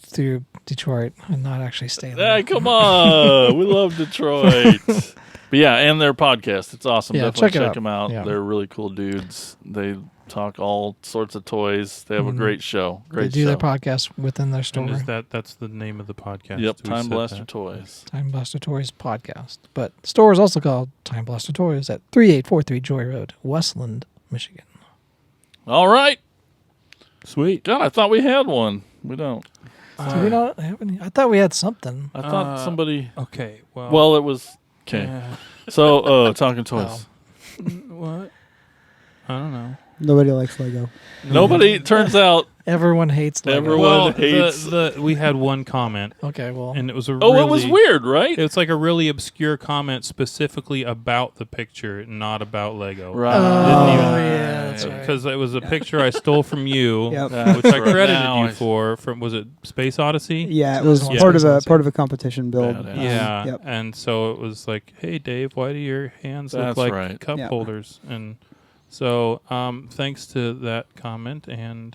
through Detroit and not actually stay there. Hey, come on. We love Detroit. But yeah, and their podcast. It's awesome. Yeah, Definitely check it check out. them out. Yeah. They're really cool dudes. They talk all sorts of toys. They have a great show. Great They do show. their podcast within their store. And that's the name of the podcast? Yep, We Time said Blaster that. Toys. Time Blaster Toys podcast. But the store is also called Time Blaster Toys at 3843 Joy Road, Westland, Michigan. All right. Sweet. God, I thought we had one. We don't. Do we not have any? I thought we had something. I thought somebody. Okay, Well, it was okay. So, talking toys. What? I don't know. Nobody likes Lego. Nobody. Turns out Everyone hates Lego. everyone hates. We had one comment, Okay, well, and it was a Oh, really, it was weird, right? It's like a really obscure comment specifically about the picture, not about Lego. Right. yeah, that's right. Because it was a picture I stole from you, Yep. which I right. credited Now you I- for. From was it Space Odyssey? Yeah, it So was this one's part of Space a competition build. Badass. Yeah, Yep. and so it was like, "Hey, Dave, why do your hands That's look like right. cup Yep. holders?" And so, thanks to that comment, and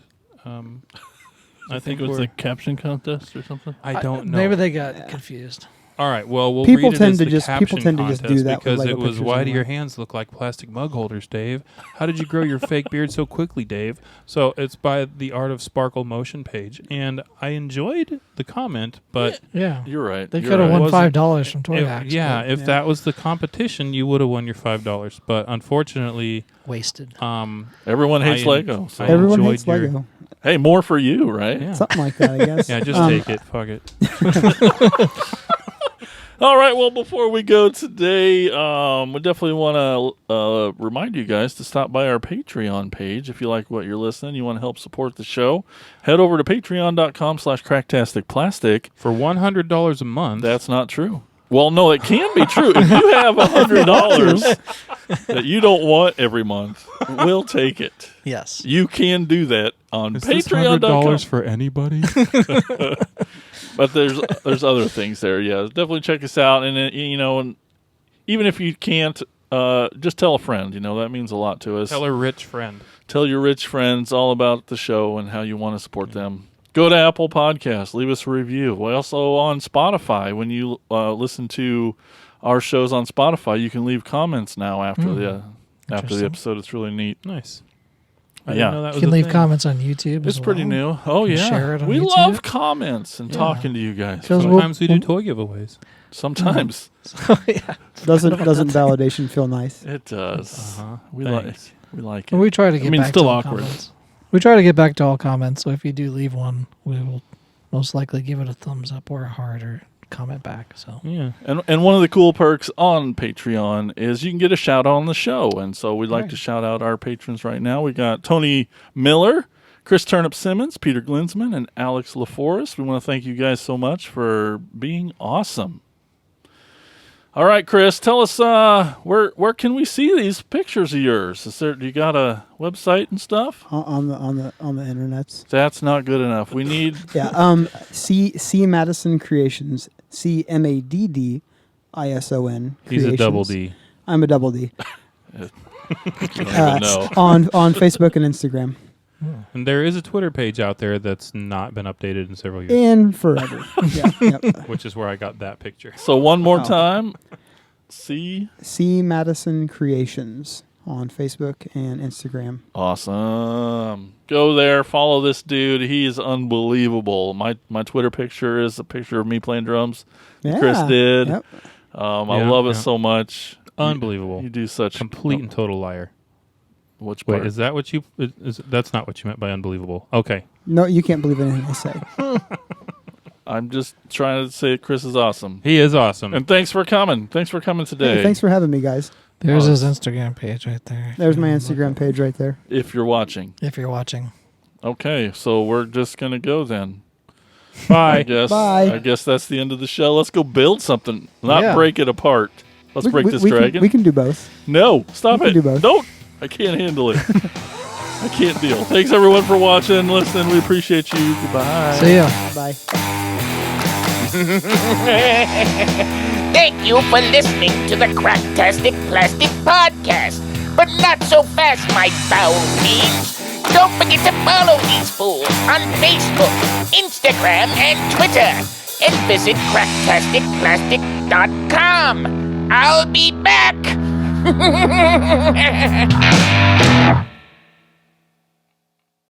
I think it was we're- a caption contest or something. I don't know. Maybe they got confused. All right. Well, we'll People read it tend as to the just- people caption tend to just do contest that with because Lego it was. pictures Why do anyway. your hands look like plastic mug holders, Dave? How did you grow your fake beard so quickly, Dave? So it's by the Art of Sparkle Motion page, and I enjoyed the comment, but Yeah. You're right. They You're could have right. won Wasn't- $5 from Toy if, Hacks. yeah, but if that was the competition, you would have won your $5. But unfortunately, wasted. Everyone hates I- Lego. So. I- Everyone enjoyed hates your- Lego. Hey, more for you, right? yeah, Something like that, I guess. yeah, just take it. Fuck it. All right. Well, before we go today, we definitely want to remind you guys to stop by our Patreon page. If you like what you're listening, you want to help support the show, head over to patreon.com/cracktasticplastic. For $100 a month. That's not true. Well, no, it can be true. If you have $100 that you don't want every month, we'll take it. Yes. You can do that on Is this Patreon.com. $100 for anybody? But there's other things there. Yeah, definitely check us out. And and even if you can't, just tell a friend. That means a lot to us. Tell a rich friend. Tell your rich friends all about the show and how you want to support them. Go to Apple Podcasts. Leave us a review. We're also on Spotify. When you listen to our shows on Spotify, you can leave comments now after the Interesting. episode. It's really neat. Nice. Yeah. didn't know that You was can a leave thing. comments on YouTube. It's as pretty well. new. Oh, You yeah. can share it on We YouTube. love comments and Yeah. talking to you guys. Feels Sometimes we do toy giveaways. Sometimes. Yeah. Doesn't validation feel nice? It does. Uh-huh. We Thanks. like it. Well, we try to get I mean, back still to all awkward. comments. We try to get back to all comments, so if you do leave one, we will most likely give it a thumbs up or a heart or comment back. So Yeah. And one of the cool perks on Patreon is you can get a shout out on the show. And so we'd like Right. to shout out our patrons right now. We got Tony Miller, Chris Turnip Simmons, Peter Glinsman, and Alex LaForest. We want to thank you guys so much for being awesome. All right, Chris, tell us where can we see these pictures of yours? Do you got a website and stuff? On the internets. That's not good enough. We need Yeah. C Maddison Creations. CMADDISON. He's a double Creations. D. I'm a double D. I don't even know. On Facebook and Instagram. And there is a Twitter page out there that's not been updated in several years, And forever. Yep. which is where I got that picture. So one more Oh. time. See? C Maddison Creations on Facebook and Instagram. Awesome. Go there, follow this dude. He is unbelievable. My Twitter picture is a picture of me playing drums. Yeah. Chris did. Yep. I Yeah, love it yeah. so much. Unbelievable. You do such Complete and total liar. Which Wait, part? is that what you? That's not what you meant by unbelievable. Okay. No, you can't believe anything I say. I'm just trying to say Chris is awesome. He is awesome. And thanks for coming. Thanks for coming today. Hey, thanks for having me, guys. there's Oh, his Instagram page right there. There's my Instagram page right there. If you're watching. If you're watching. Okay, so we're just going to go then. I Bye. guess. Bye. I guess that's the end of the show. Let's go build something, not Yeah. break it apart. Let's break this we dragon. we can do both. No, stop We it. can do both. Don't. I can't handle it. I can't deal. Thanks, everyone, for watching, listening. We appreciate you. Goodbye. See ya. Bye. Thank you for listening to the Cracktastic Plastic Podcast. But not so fast, my foul fiends. Don't forget to follow these fools on Facebook, Instagram, and Twitter. And visit cracktasticplastic.com. I'll be back.